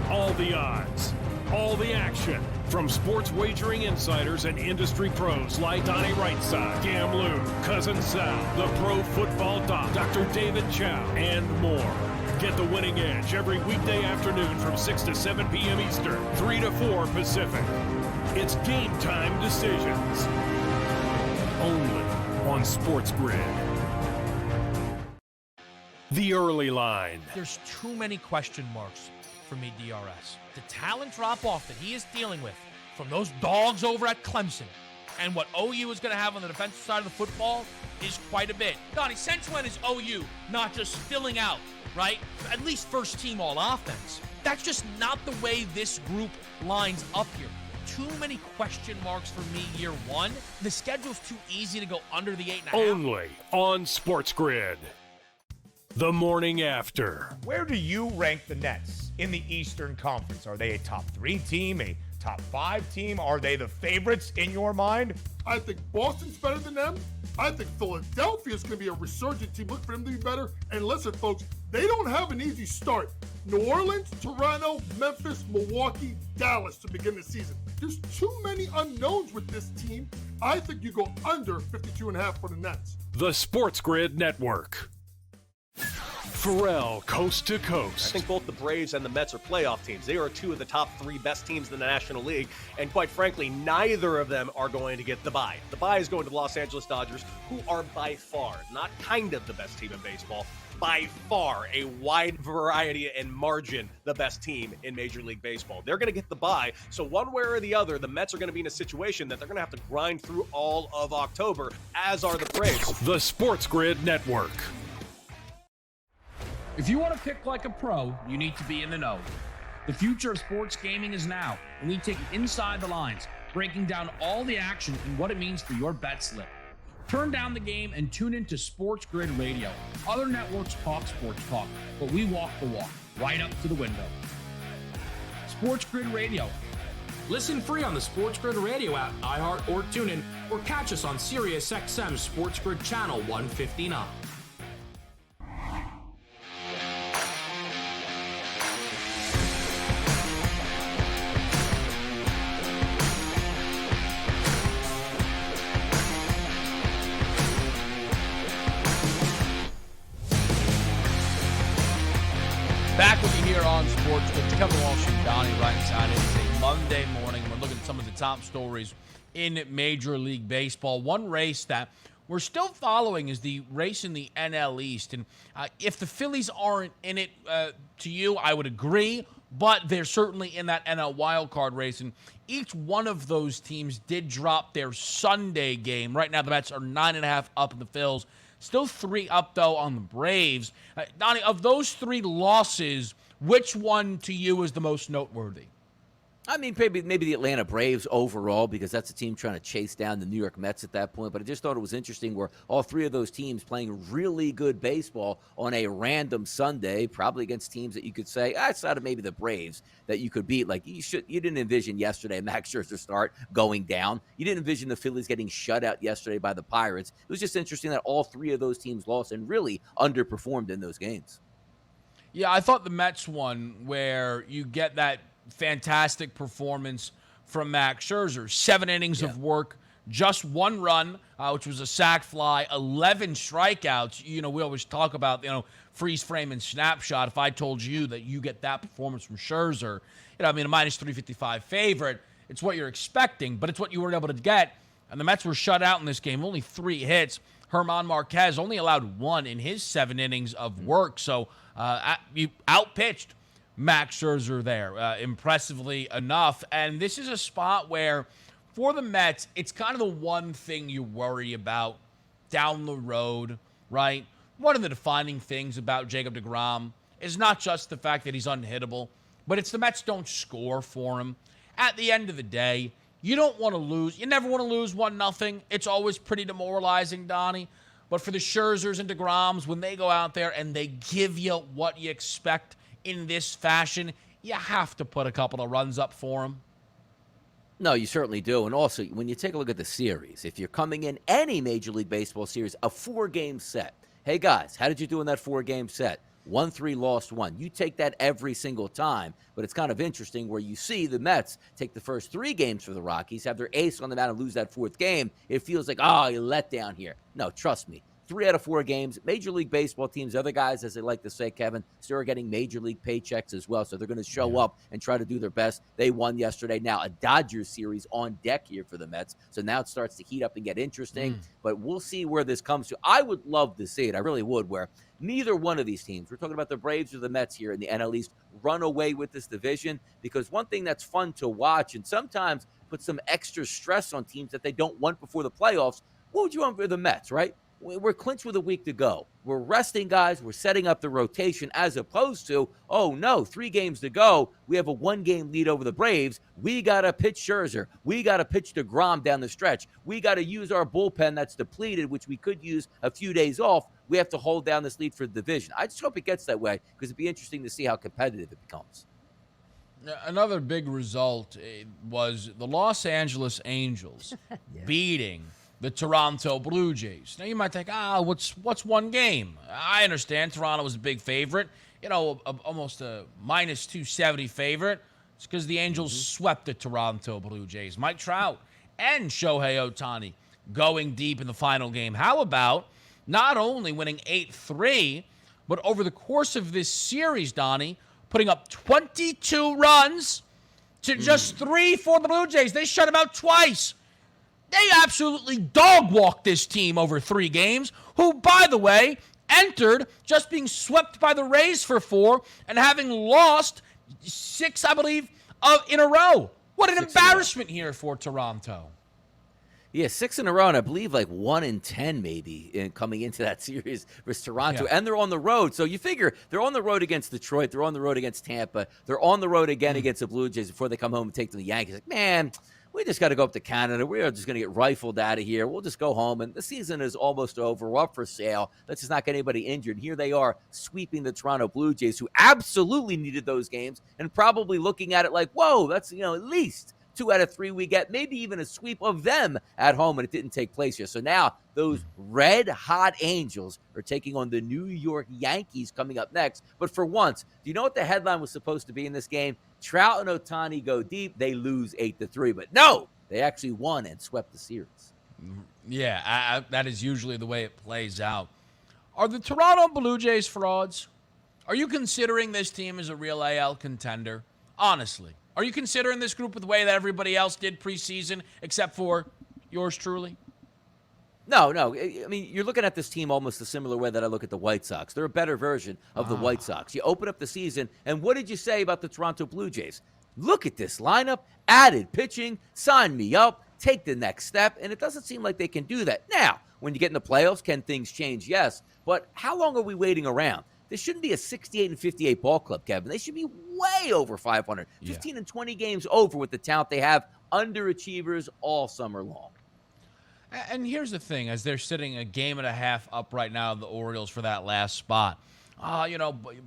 All the odds, all the action, from sports wagering insiders and industry pros like Donnie Rightside, Cam Lou, Cousin Sal, the Pro Football Doc, Dr. David Chow, and more. Get the winning edge every weekday afternoon from 6 to 7 p.m. Eastern, 3 to 4 Pacific. It's Game Time Decisions. Only on Sports Grid. The early line. There's too many question marks for me, DRS. The talent drop-off that he is dealing with from those dogs over at Clemson and what OU is going to have on the defensive side of the football is quite a bit. Donnie, since when is OU not just filling out, right? At least first team all offense. That's just not the way this group lines up here. Too many question marks for me year one. The schedule's too easy to go under the 8.5. Only on Sports Grid. The morning after. Where do you rank the Nets in the Eastern Conference? Are they a top 3 team, a top 5 team? Are they the favorites in your mind? I think Boston's better than them. I think Philadelphia's going to be a resurgent team. Look for them to be better. And listen, folks, they don't have an easy start. New Orleans, Toronto, Memphis, Milwaukee, Dallas to begin the season. There's too many unknowns with this team. I think you go under 52.5 for the Nets. The Sports Grid Network. Pharrell, coast to coast. I think both the Braves and the Mets are playoff teams. They are two of the top 3 best teams in the National League, and quite frankly, neither of them are going to get the bye. The bye is going to the Los Angeles Dodgers, who are by far, not kind of the best team in baseball, by far a wide variety and margin the best team in Major League Baseball. They're going to get the bye, so one way or the other, the Mets are going to be in a situation that they're going to have to grind through all of October, as are the Braves. The Sports Grid Network. If you want to pick like a pro, you need to be in the know. The future of sports gaming is now, and we take it inside the lines, breaking down all the action and what it means for your bet slip. Turn down the game and tune into Sports Grid Radio. Other networks talk sports talk, but we walk the walk, right up to the window. Sports Grid Radio. Listen free on the Sports Grid Radio app, iHeart, or TuneIn, or catch us on Sirius XM Sports Grid Channel 159. Back with you here on Sports with Kevin Walsh and Donnie right side. It is a Monday morning. We're looking at some of the top stories in Major League Baseball. One race that we're still following is the race in the NL East. And if the Phillies aren't in it, to you, I would agree. But they're certainly in that NL wildcard race. And each one of those teams did drop their Sunday game. Right now, the Mets are 9.5 up in the Phils. Still 3 up, though, on the Braves. Donnie, of those 3 losses, which one to you is the most noteworthy? I mean, maybe the Atlanta Braves overall, because that's a team trying to chase down the New York Mets at that point. But I just thought it was interesting where all 3 of those teams playing really good baseball on a random Sunday, probably against teams that you could say, outside of maybe the Braves, that you could beat. Like, you didn't envision yesterday Max Scherzer start going down. You didn't envision the Phillies getting shut out yesterday by the Pirates. It was just interesting that all 3 of those teams lost and really underperformed in those games. Yeah, I thought the Mets one, where you get that fantastic performance from Max Scherzer. 7 innings of work, just 1 run, which was a sac fly, 11 strikeouts. You know, we always talk about, freeze frame and snapshot. If I told you that you get that performance from Scherzer, a minus 355 favorite, it's what you're expecting, but it's what you were able to get. And the Mets were shut out in this game. Only 3 hits. Herman Marquez only allowed 1 in his 7 innings of work. So you outpitched Max Scherzer there, impressively enough. And this is a spot where, for the Mets, it's kind of the one thing you worry about down the road, right? One of the defining things about Jacob deGrom is not just the fact that he's unhittable, but it's the Mets don't score for him. At the end of the day, you don't want to lose. You never want to lose 1-0. It's always pretty demoralizing, Donnie. But for the Scherzers and deGroms, when they go out there and they give you what you expect in this fashion, you have to put a couple of runs up for them. No, you certainly do. And also, when you take a look at the series, if you're coming in any Major League Baseball series, a 4-game set. Hey, guys, how did you do in that 4-game set? 1-3, lost 1. You take that every single time, but it's kind of interesting where you see the Mets take the first 3 games for the Rockies, have their ace on the mound and lose that 4th game. It feels like, you let down here. No, trust me. 3 out of 4 games. Major League Baseball teams, other guys, as they like to say, Kevin, still are getting Major League paychecks as well, so they're going to show up and try to do their best. They won yesterday. Now a Dodgers series on deck here for the Mets, so now it starts to heat up and get interesting, but we'll see where this comes to. I would love to see it. I really would, where neither one of these teams, we're talking about the Braves or the Mets here in the NL East, run away with this division, because one thing that's fun to watch and sometimes put some extra stress on teams that they don't want before the playoffs, what would you want for the Mets, right? We're clinched with a week to go. We're resting guys. We're setting up the rotation, as opposed to, 3 games to go. We have a 1-game lead over the Braves. We got to pitch Scherzer. We got to pitch deGrom down the stretch. We got to use our bullpen that's depleted, which we could use a few days off. We have to hold down this lead for the division. I just hope it gets that way, because it'd be interesting to see how competitive it becomes. Another big result was the Los Angeles Angels beating the Toronto Blue Jays. Now you might think, what's one game? I understand Toronto was a big favorite, almost a minus 270 favorite. It's because the Angels swept the Toronto Blue Jays. Mike Trout and Shohei Ohtani going deep in the final game. How about not only winning 8-3, but over the course of this series, Donnie, putting up 22 runs to just 3 for the Blue Jays. They shut them out twice. They absolutely dog-walked this team over 3 games, who, by the way, entered just being swept by the Rays for 4 and having lost 6, I believe, in a row. What an embarrassment here for Toronto. Yeah, 6 in a row, and I believe like 1-10 maybe coming into that series versus Toronto. Yeah. And they're on the road. So you figure they're on the road against Detroit. They're on the road against Tampa. They're on the road again against the Blue Jays before they come home and take to the Yankees. Like, man, we just got to go up to Canada. We're just going to get rifled out of here. We'll just go home. And the season is almost over. We're up for sale. Let's just not get anybody injured. Here they are sweeping the Toronto Blue Jays, who absolutely needed those games and probably looking at it like, whoa, that's, at least 2 out of 3 we get, maybe even a sweep of them at home, and it didn't take place here. So now those red-hot Angels are taking on the New York Yankees coming up next. But for once, do you know what the headline was supposed to be in this game? Trout and Ohtani go deep. They lose 8-3. But no, they actually won and swept the series. Yeah, that is usually the way it plays out. Are the Toronto Blue Jays frauds? Are you considering this team as a real AL contender? Honestly. Are you considering this group the way that everybody else did preseason, except for yours truly? No. I mean, you're looking at this team almost the similar way that I look at the White Sox. They're a better version of the White Sox. You open up the season, and what did you say about the Toronto Blue Jays? Look at this lineup, added pitching, sign me up, take the next step, and it doesn't seem like they can do that. Now, when you get in the playoffs, can things change? Yes, but how long are we waiting around? This shouldn't be a 68-58 ball club, Kevin. They should be way over 500. 15 and 20 games over with the talent they have. Underachievers all summer long. And here's the thing, as they're sitting a game and a half up right now, the Orioles, for that last spot.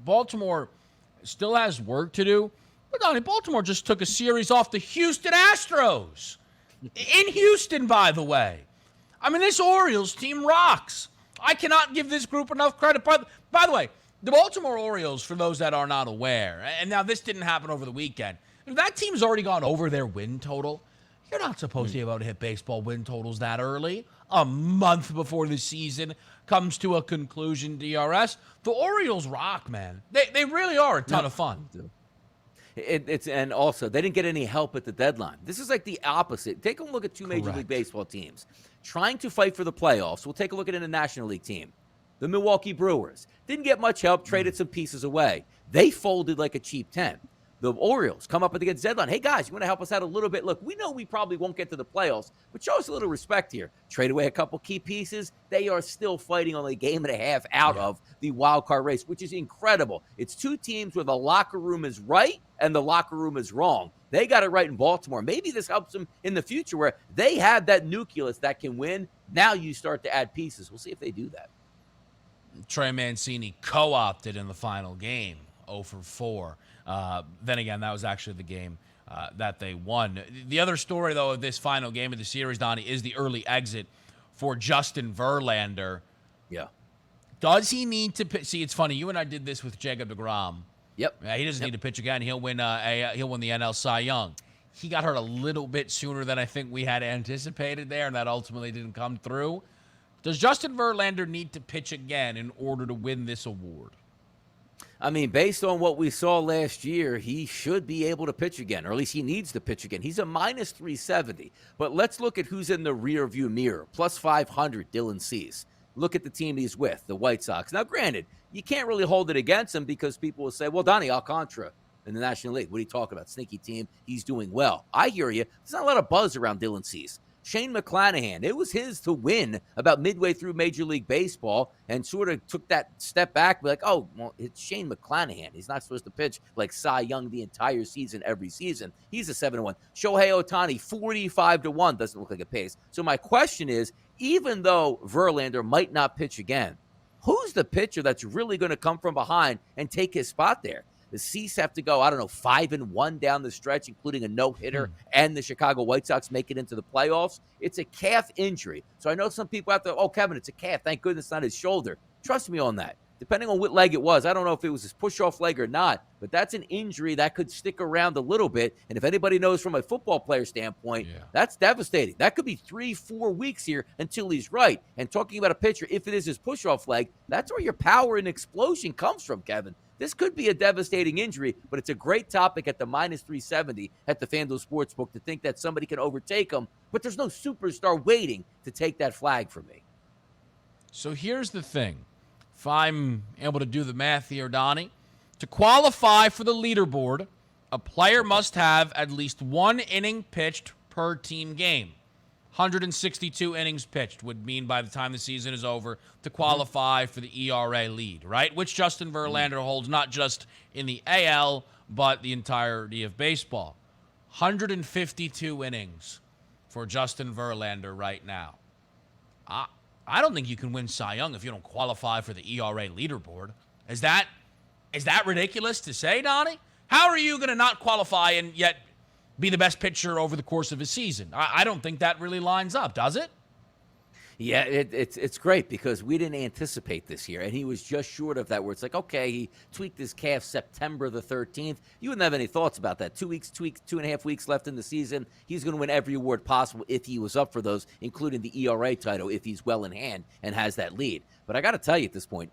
Baltimore still has work to do. But Donnie, Baltimore just took a series off the Houston Astros. In Houston, by the way. I mean, this Orioles team rocks. I cannot give this group enough credit. By the way, the Baltimore Orioles, for those that are not aware, and now this didn't happen over the weekend, if that team's already gone over their win total, you're not supposed to be able to hit baseball win totals that early, a month before the season comes to a conclusion, DRS. The Orioles rock, man. They really are a ton of fun. And also, they didn't get any help at the deadline. This is like the opposite. Take a look at 2 Major League Baseball teams trying to fight for the playoffs. We'll take a look at a National League team. The Milwaukee Brewers didn't get much help, traded some pieces away. They folded like a cheap tent. The Orioles come up against deadline. Hey, guys, you want to help us out a little bit? Look, we know we probably won't get to the playoffs, but show us a little respect here. Trade away a couple key pieces. They are still fighting only a game and a half out of the wild card race, which is incredible. It's 2 teams where the locker room is right and the locker room is wrong. They got it right in Baltimore. Maybe this helps them in the future where they have that nucleus that can win. Now you start to add pieces. We'll see if they do that. Trey Mancini co-opted in the final game, 0 for 4. Then again, that was actually the game that they won. The other story, though, of this final game of the series, Donnie, is the early exit for Justin Verlander. Yeah. Does he need to pitch? See, it's funny. You and I did this with Jacob deGrom. Yep. He doesn't need to pitch again. He'll win the NL Cy Young. He got hurt a little bit sooner than I think we had anticipated there, and that ultimately didn't come through. Does Justin Verlander need to pitch again in order to win this award? I mean, based on what we saw last year, he should be able to pitch again, or at least he needs to pitch again. He's a minus 370. But let's look at who's in the rearview mirror. Plus 500, Dylan Cease. Look at the team he's with, the White Sox. Now, granted, you can't really hold it against him because people will say, well, Donnie Alcantara in the National League. What are you talking about? Sneaky team. He's doing well. I hear you. There's not a lot of buzz around Dylan Cease. Shane McClanahan, it was his to win about midway through Major League Baseball and sort of took that step back, like, oh, well, it's Shane McClanahan. He's not supposed to pitch like Cy Young the entire season, every season. He's a 7-1. Shohei Ohtani, 45-1. Doesn't look like a pace. So my question is, even though Verlander might not pitch again, who's the pitcher that's really going to come from behind and take his spot there? The Cease have to go, 5-1 down the stretch, including a no-hitter, and the Chicago White Sox make it into the playoffs. It's a calf injury. So I know some people out there, oh, Kevin, it's a calf. Thank goodness not his shoulder. Trust me on that. Depending on what leg it was, I don't know if it was his push-off leg or not, but that's an injury that could stick around a little bit. And if anybody knows from a football player standpoint, that's devastating. That could be 3-4 weeks here until he's right. And talking about a pitcher, if it is his push-off leg, that's where your power and explosion comes from, Kevin. This could be a devastating injury, but it's a great topic at the -370 at the FanDuel Sportsbook to think that somebody can overtake him, but there's no superstar waiting to take that flag for me. So here's the thing. If I'm able to do the math here, Donnie, to qualify for the leaderboard, a player must have at least 1 inning pitched per team game. 162 innings pitched would mean by the time the season is over to qualify for the ERA lead, right? Which Justin Verlander holds not just in the AL, but the entirety of baseball. 152 innings for Justin Verlander right now. I don't think you can win Cy Young if you don't qualify for the ERA leaderboard. Is that ridiculous to say, Donnie? How are you going to not qualify and yet be the best pitcher over the course of a season? I don't think that really lines up, does it? Yeah, it's great because we didn't anticipate this year, and he was just short of that where it's like, okay, he tweaked his calf September the 13th. You wouldn't have any thoughts about that. 2 weeks tweaked, 2.5 weeks left in the season. He's going to win every award possible if he was up for those, including the ERA title, if he's well in hand and has that lead. But I got to tell you at this point,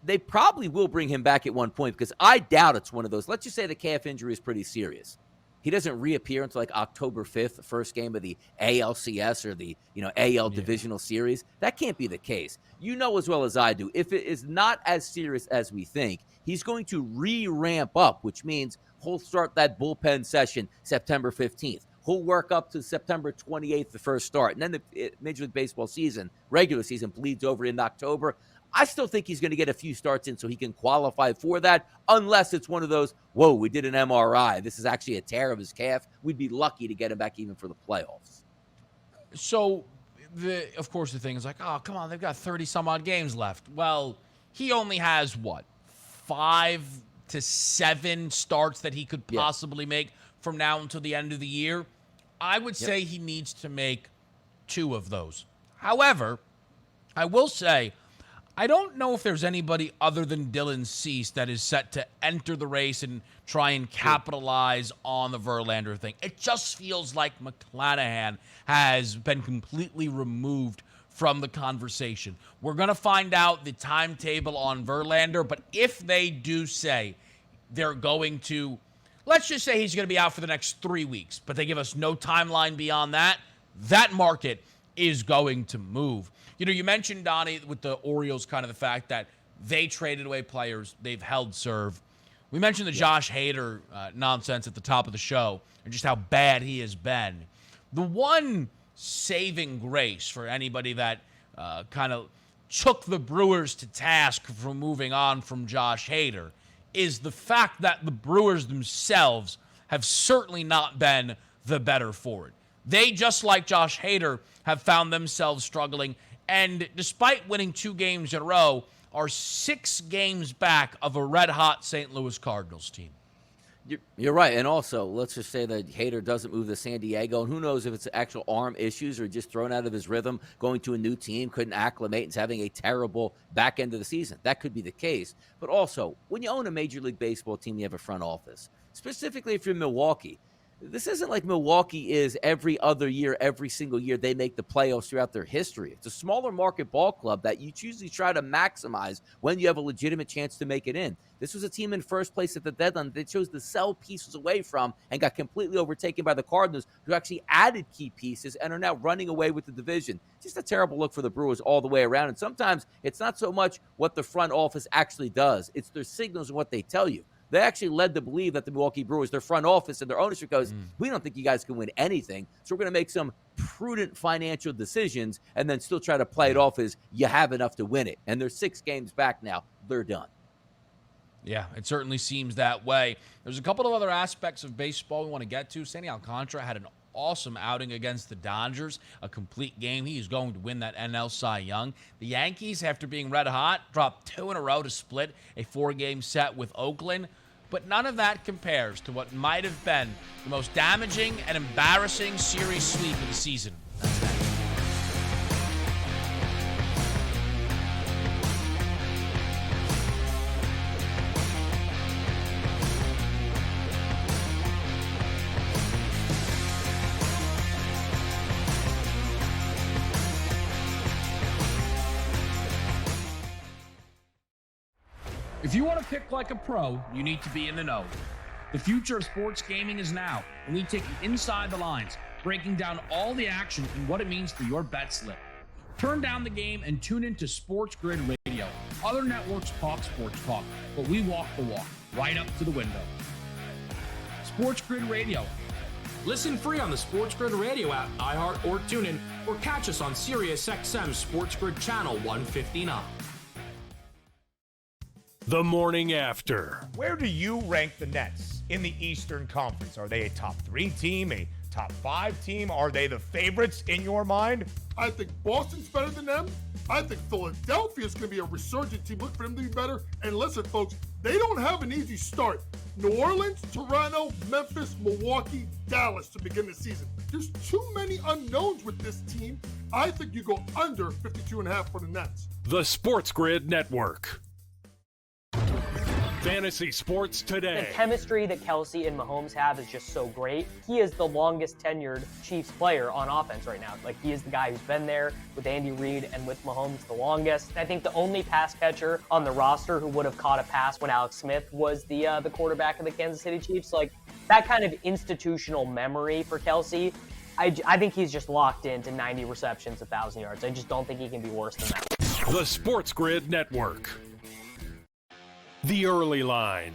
they probably will bring him back at one point because I doubt it's one of those. Let's just say the calf injury is pretty serious. He doesn't reappear until October 5th, the first game of the ALCS or the AL Divisional Series. That can't be the case. You know as well as I do, if it is not as serious as we think, he's going to re-ramp up, which means he'll start that bullpen session September 15th. He'll work up to September 28th, the first start. And then the Major League Baseball season, regular season, bleeds over in October. I still think he's going to get a few starts in so he can qualify for that, unless it's one of those, whoa, we did an MRI. This is actually a tear of his calf. We'd be lucky to get him back even for the playoffs. So, of course, the thing is oh, come on, they've got 30-some-odd games left. Well, he only has, 5 to 7 starts that he could possibly make from now until the end of the year? I would say he needs to make 2 of those. However, I will say, I don't know if there's anybody other than Dylan Cease that is set to enter the race and try and capitalize on the Verlander thing. It just feels like McClanahan has been completely removed from the conversation. We're going to find out the timetable on Verlander, but if they do say they're going to, let's just say he's going to be out for the next 3 weeks, but they give us no timeline beyond that, that market is going to move. You mentioned, Donnie, with the Orioles, kind of the fact that they traded away players, they've held serve. We mentioned the Josh Hader nonsense at the top of the show and just how bad he has been. The one saving grace for anybody that kind of took the Brewers to task for moving on from Josh Hader is the fact that the Brewers themselves have certainly not been the better for it. They, just like Josh Hader, have found themselves struggling. And despite winning 2 games in a row, are 6 games back of a red-hot St. Louis Cardinals team. You're right. And also, let's just say that Hader doesn't move to San Diego. And who knows if it's actual arm issues or just thrown out of his rhythm, going to a new team, couldn't acclimate, and having a terrible back end of the season. That could be the case. But also, when you own a Major League Baseball team, you have a front office. Specifically if you're Milwaukee. This isn't like Milwaukee is every other year, every single year they make the playoffs throughout their history. It's a smaller market ball club that you usually try to maximize when you have a legitimate chance to make it in. This was a team in first place at the deadline they chose to sell pieces away from and got completely overtaken by the Cardinals, who actually added key pieces and are now running away with the division. Just a terrible look for the Brewers all the way around. And sometimes it's not so much what the front office actually does. It's their signals and what they tell you. They actually led to believe that the Milwaukee Brewers, their front office and their ownership goes, we don't think you guys can win anything, so we're going to make some prudent financial decisions and then still try to play it off as you have enough to win it. And they're 6 games back now. They're done. Yeah, it certainly seems that way. There's a couple of other aspects of baseball we want to get to. Sandy Alcantara had an awesome outing against the Dodgers, a complete game. He is going to win that NL Cy Young. The Yankees, after being red hot, dropped 2 in a row to split a 4-game set with Oakland. But none of that compares to what might have been the most damaging and embarrassing series sweep of the season. That's next. If you want to pick like a pro, you need to be in the know. The future of sports gaming is now, and we take you inside the lines, breaking down all the action and what it means for your bet slip. Turn down the game and tune into Sports Grid Radio. Other networks talk sports talk, but we walk the walk, right up to the window. Sports Grid Radio. Listen free on the Sports Grid Radio app, iHeart, or TuneIn, or catch us on SiriusXM Sports Grid Channel 159. The morning after. Where do you rank the Nets in the Eastern Conference? Are they a top 3 team, a top 5 team? Are they the favorites in your mind? I think Boston's better than them. I think Philadelphia's going to be a resurgent team. Look for them to be better. And listen, folks, they don't have an easy start. New Orleans, Toronto, Memphis, Milwaukee, Dallas to begin the season. There's too many unknowns with this team. I think you go under 52.5 for the Nets. The Sports Grid Network. Fantasy Sports Today. The chemistry that Kelsey and Mahomes have is just so great. He is the longest tenured Chiefs player on offense right now. Like, he is the guy who's been there with Andy Reid and with Mahomes the longest. I think the only pass catcher on the roster who would have caught a pass when Alex Smith was the quarterback of the Kansas City Chiefs. Like, that kind of institutional memory for Kelsey, I think he's just locked into 90 receptions, 1,000 yards. I just don't think he can be worse than that. The Sports Grid Network. The early line.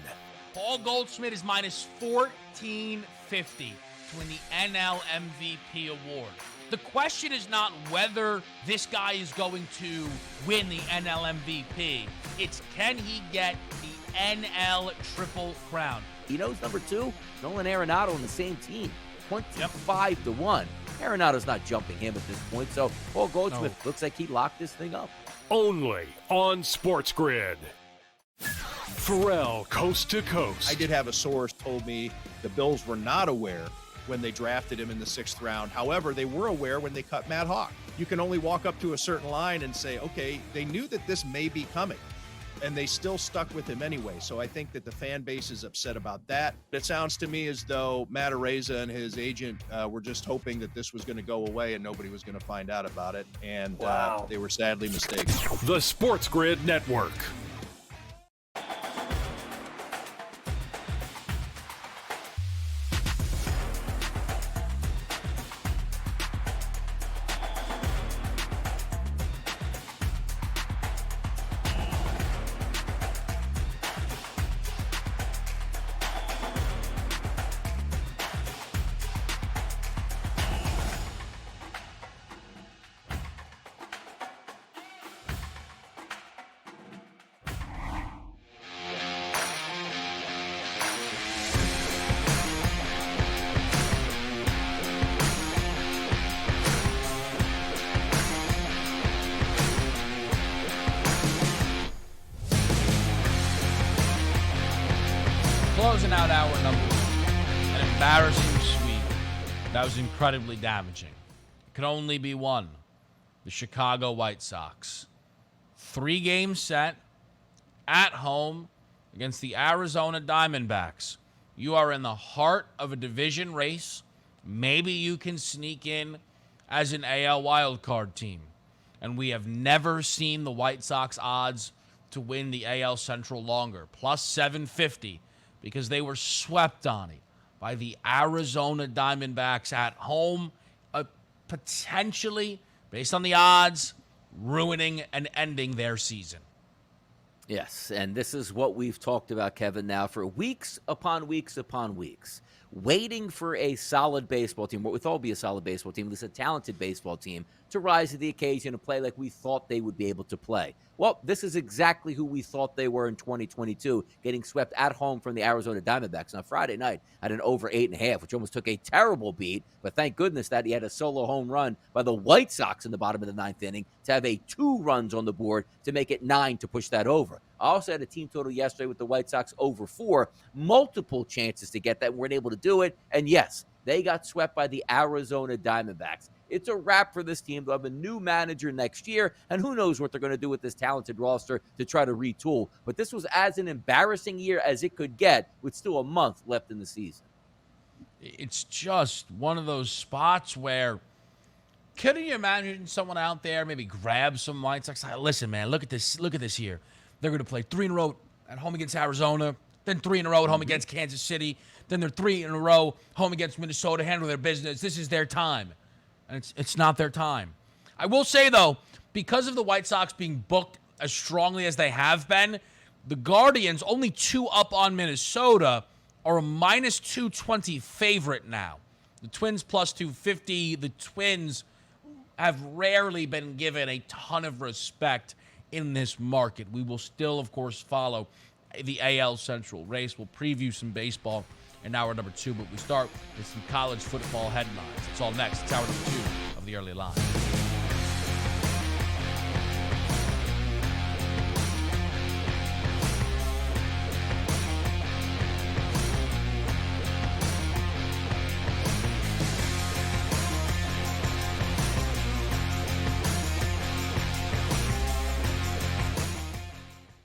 Paul Goldschmidt is minus 1450 to win the NL MVP award. The question is not whether this guy is going to win the NL MVP. It's can he get the NL Triple Crown? He knows number 2, Nolan Arenado on the same team. 25-1. Arenado's not jumping him at this point, so Paul Goldschmidt looks like he locked this thing up. Only on Sports Grid. Pharrell, Coast to Coast. I did have a source told me the Bills were not aware when they drafted him in the 6th round. However, they were aware when they cut Matt Hawk. You can only walk up to a certain line and say, okay, they knew that this may be coming, and they still stuck with him anyway. So I think that the fan base is upset about that. It sounds to me as though Matt Araiza and his agent were just hoping that this was going to go away and nobody was going to find out about it, and they were sadly mistaken. The Sports Grid Network. Closing out hour number 1, an embarrassing sweep that was incredibly damaging. It could only be one, the Chicago White Sox. 3-game set at home against the Arizona Diamondbacks. You are in the heart of a division race. Maybe you can sneak in as an AL wildcard team. And we have never seen the White Sox odds to win the AL Central longer. Plus 750. Because they were swept, Donnie, by the Arizona Diamondbacks at home, potentially, based on the odds, ruining and ending their season. Yes, and this is what we've talked about, Kevin, now for weeks upon weeks upon weeks. waiting for a solid baseball team, what we thought would be a solid baseball team, at least a talented baseball team, to rise to the occasion and play like we thought they would be able to play. Well, this is exactly who we thought they were in 2022, getting swept at home from the Arizona Diamondbacks. Now, Friday night had an over 8.5, which almost took a terrible beat, but thank goodness that he had a solo home run by the White Sox in the bottom of the ninth inning to have 2 runs on the board to make it 9 to push that over. I also had a team total yesterday with the White Sox over 4, multiple chances to get that, weren't able to do it, and yes, they got swept by the Arizona Diamondbacks. It's a wrap for this team. They'll have a new manager next year, and who knows what they're going to do with this talented roster to try to retool. But this was as an embarrassing year as it could get with still a month left in the season. It's just one of those spots where, couldn't you imagine someone out there maybe grab some White Sox? Listen, man, look at this here. They're going to play 3 in a row at home against Arizona, then 3 in a row at home against Kansas City, then they're 3 in a row home against Minnesota, handle their business. This is their time. And it's not their time. I will say, though, because of the White Sox being booked as strongly as they have been, the Guardians, only 2 up on Minnesota, are a minus 220 favorite now. The Twins plus 250. The Twins have rarely been given a ton of respect in this market. We will still, of course, follow the AL Central race. We'll preview some baseball in hour number 2, but we start with some college football headlines. It's all next. It's hour number 2 of the early line.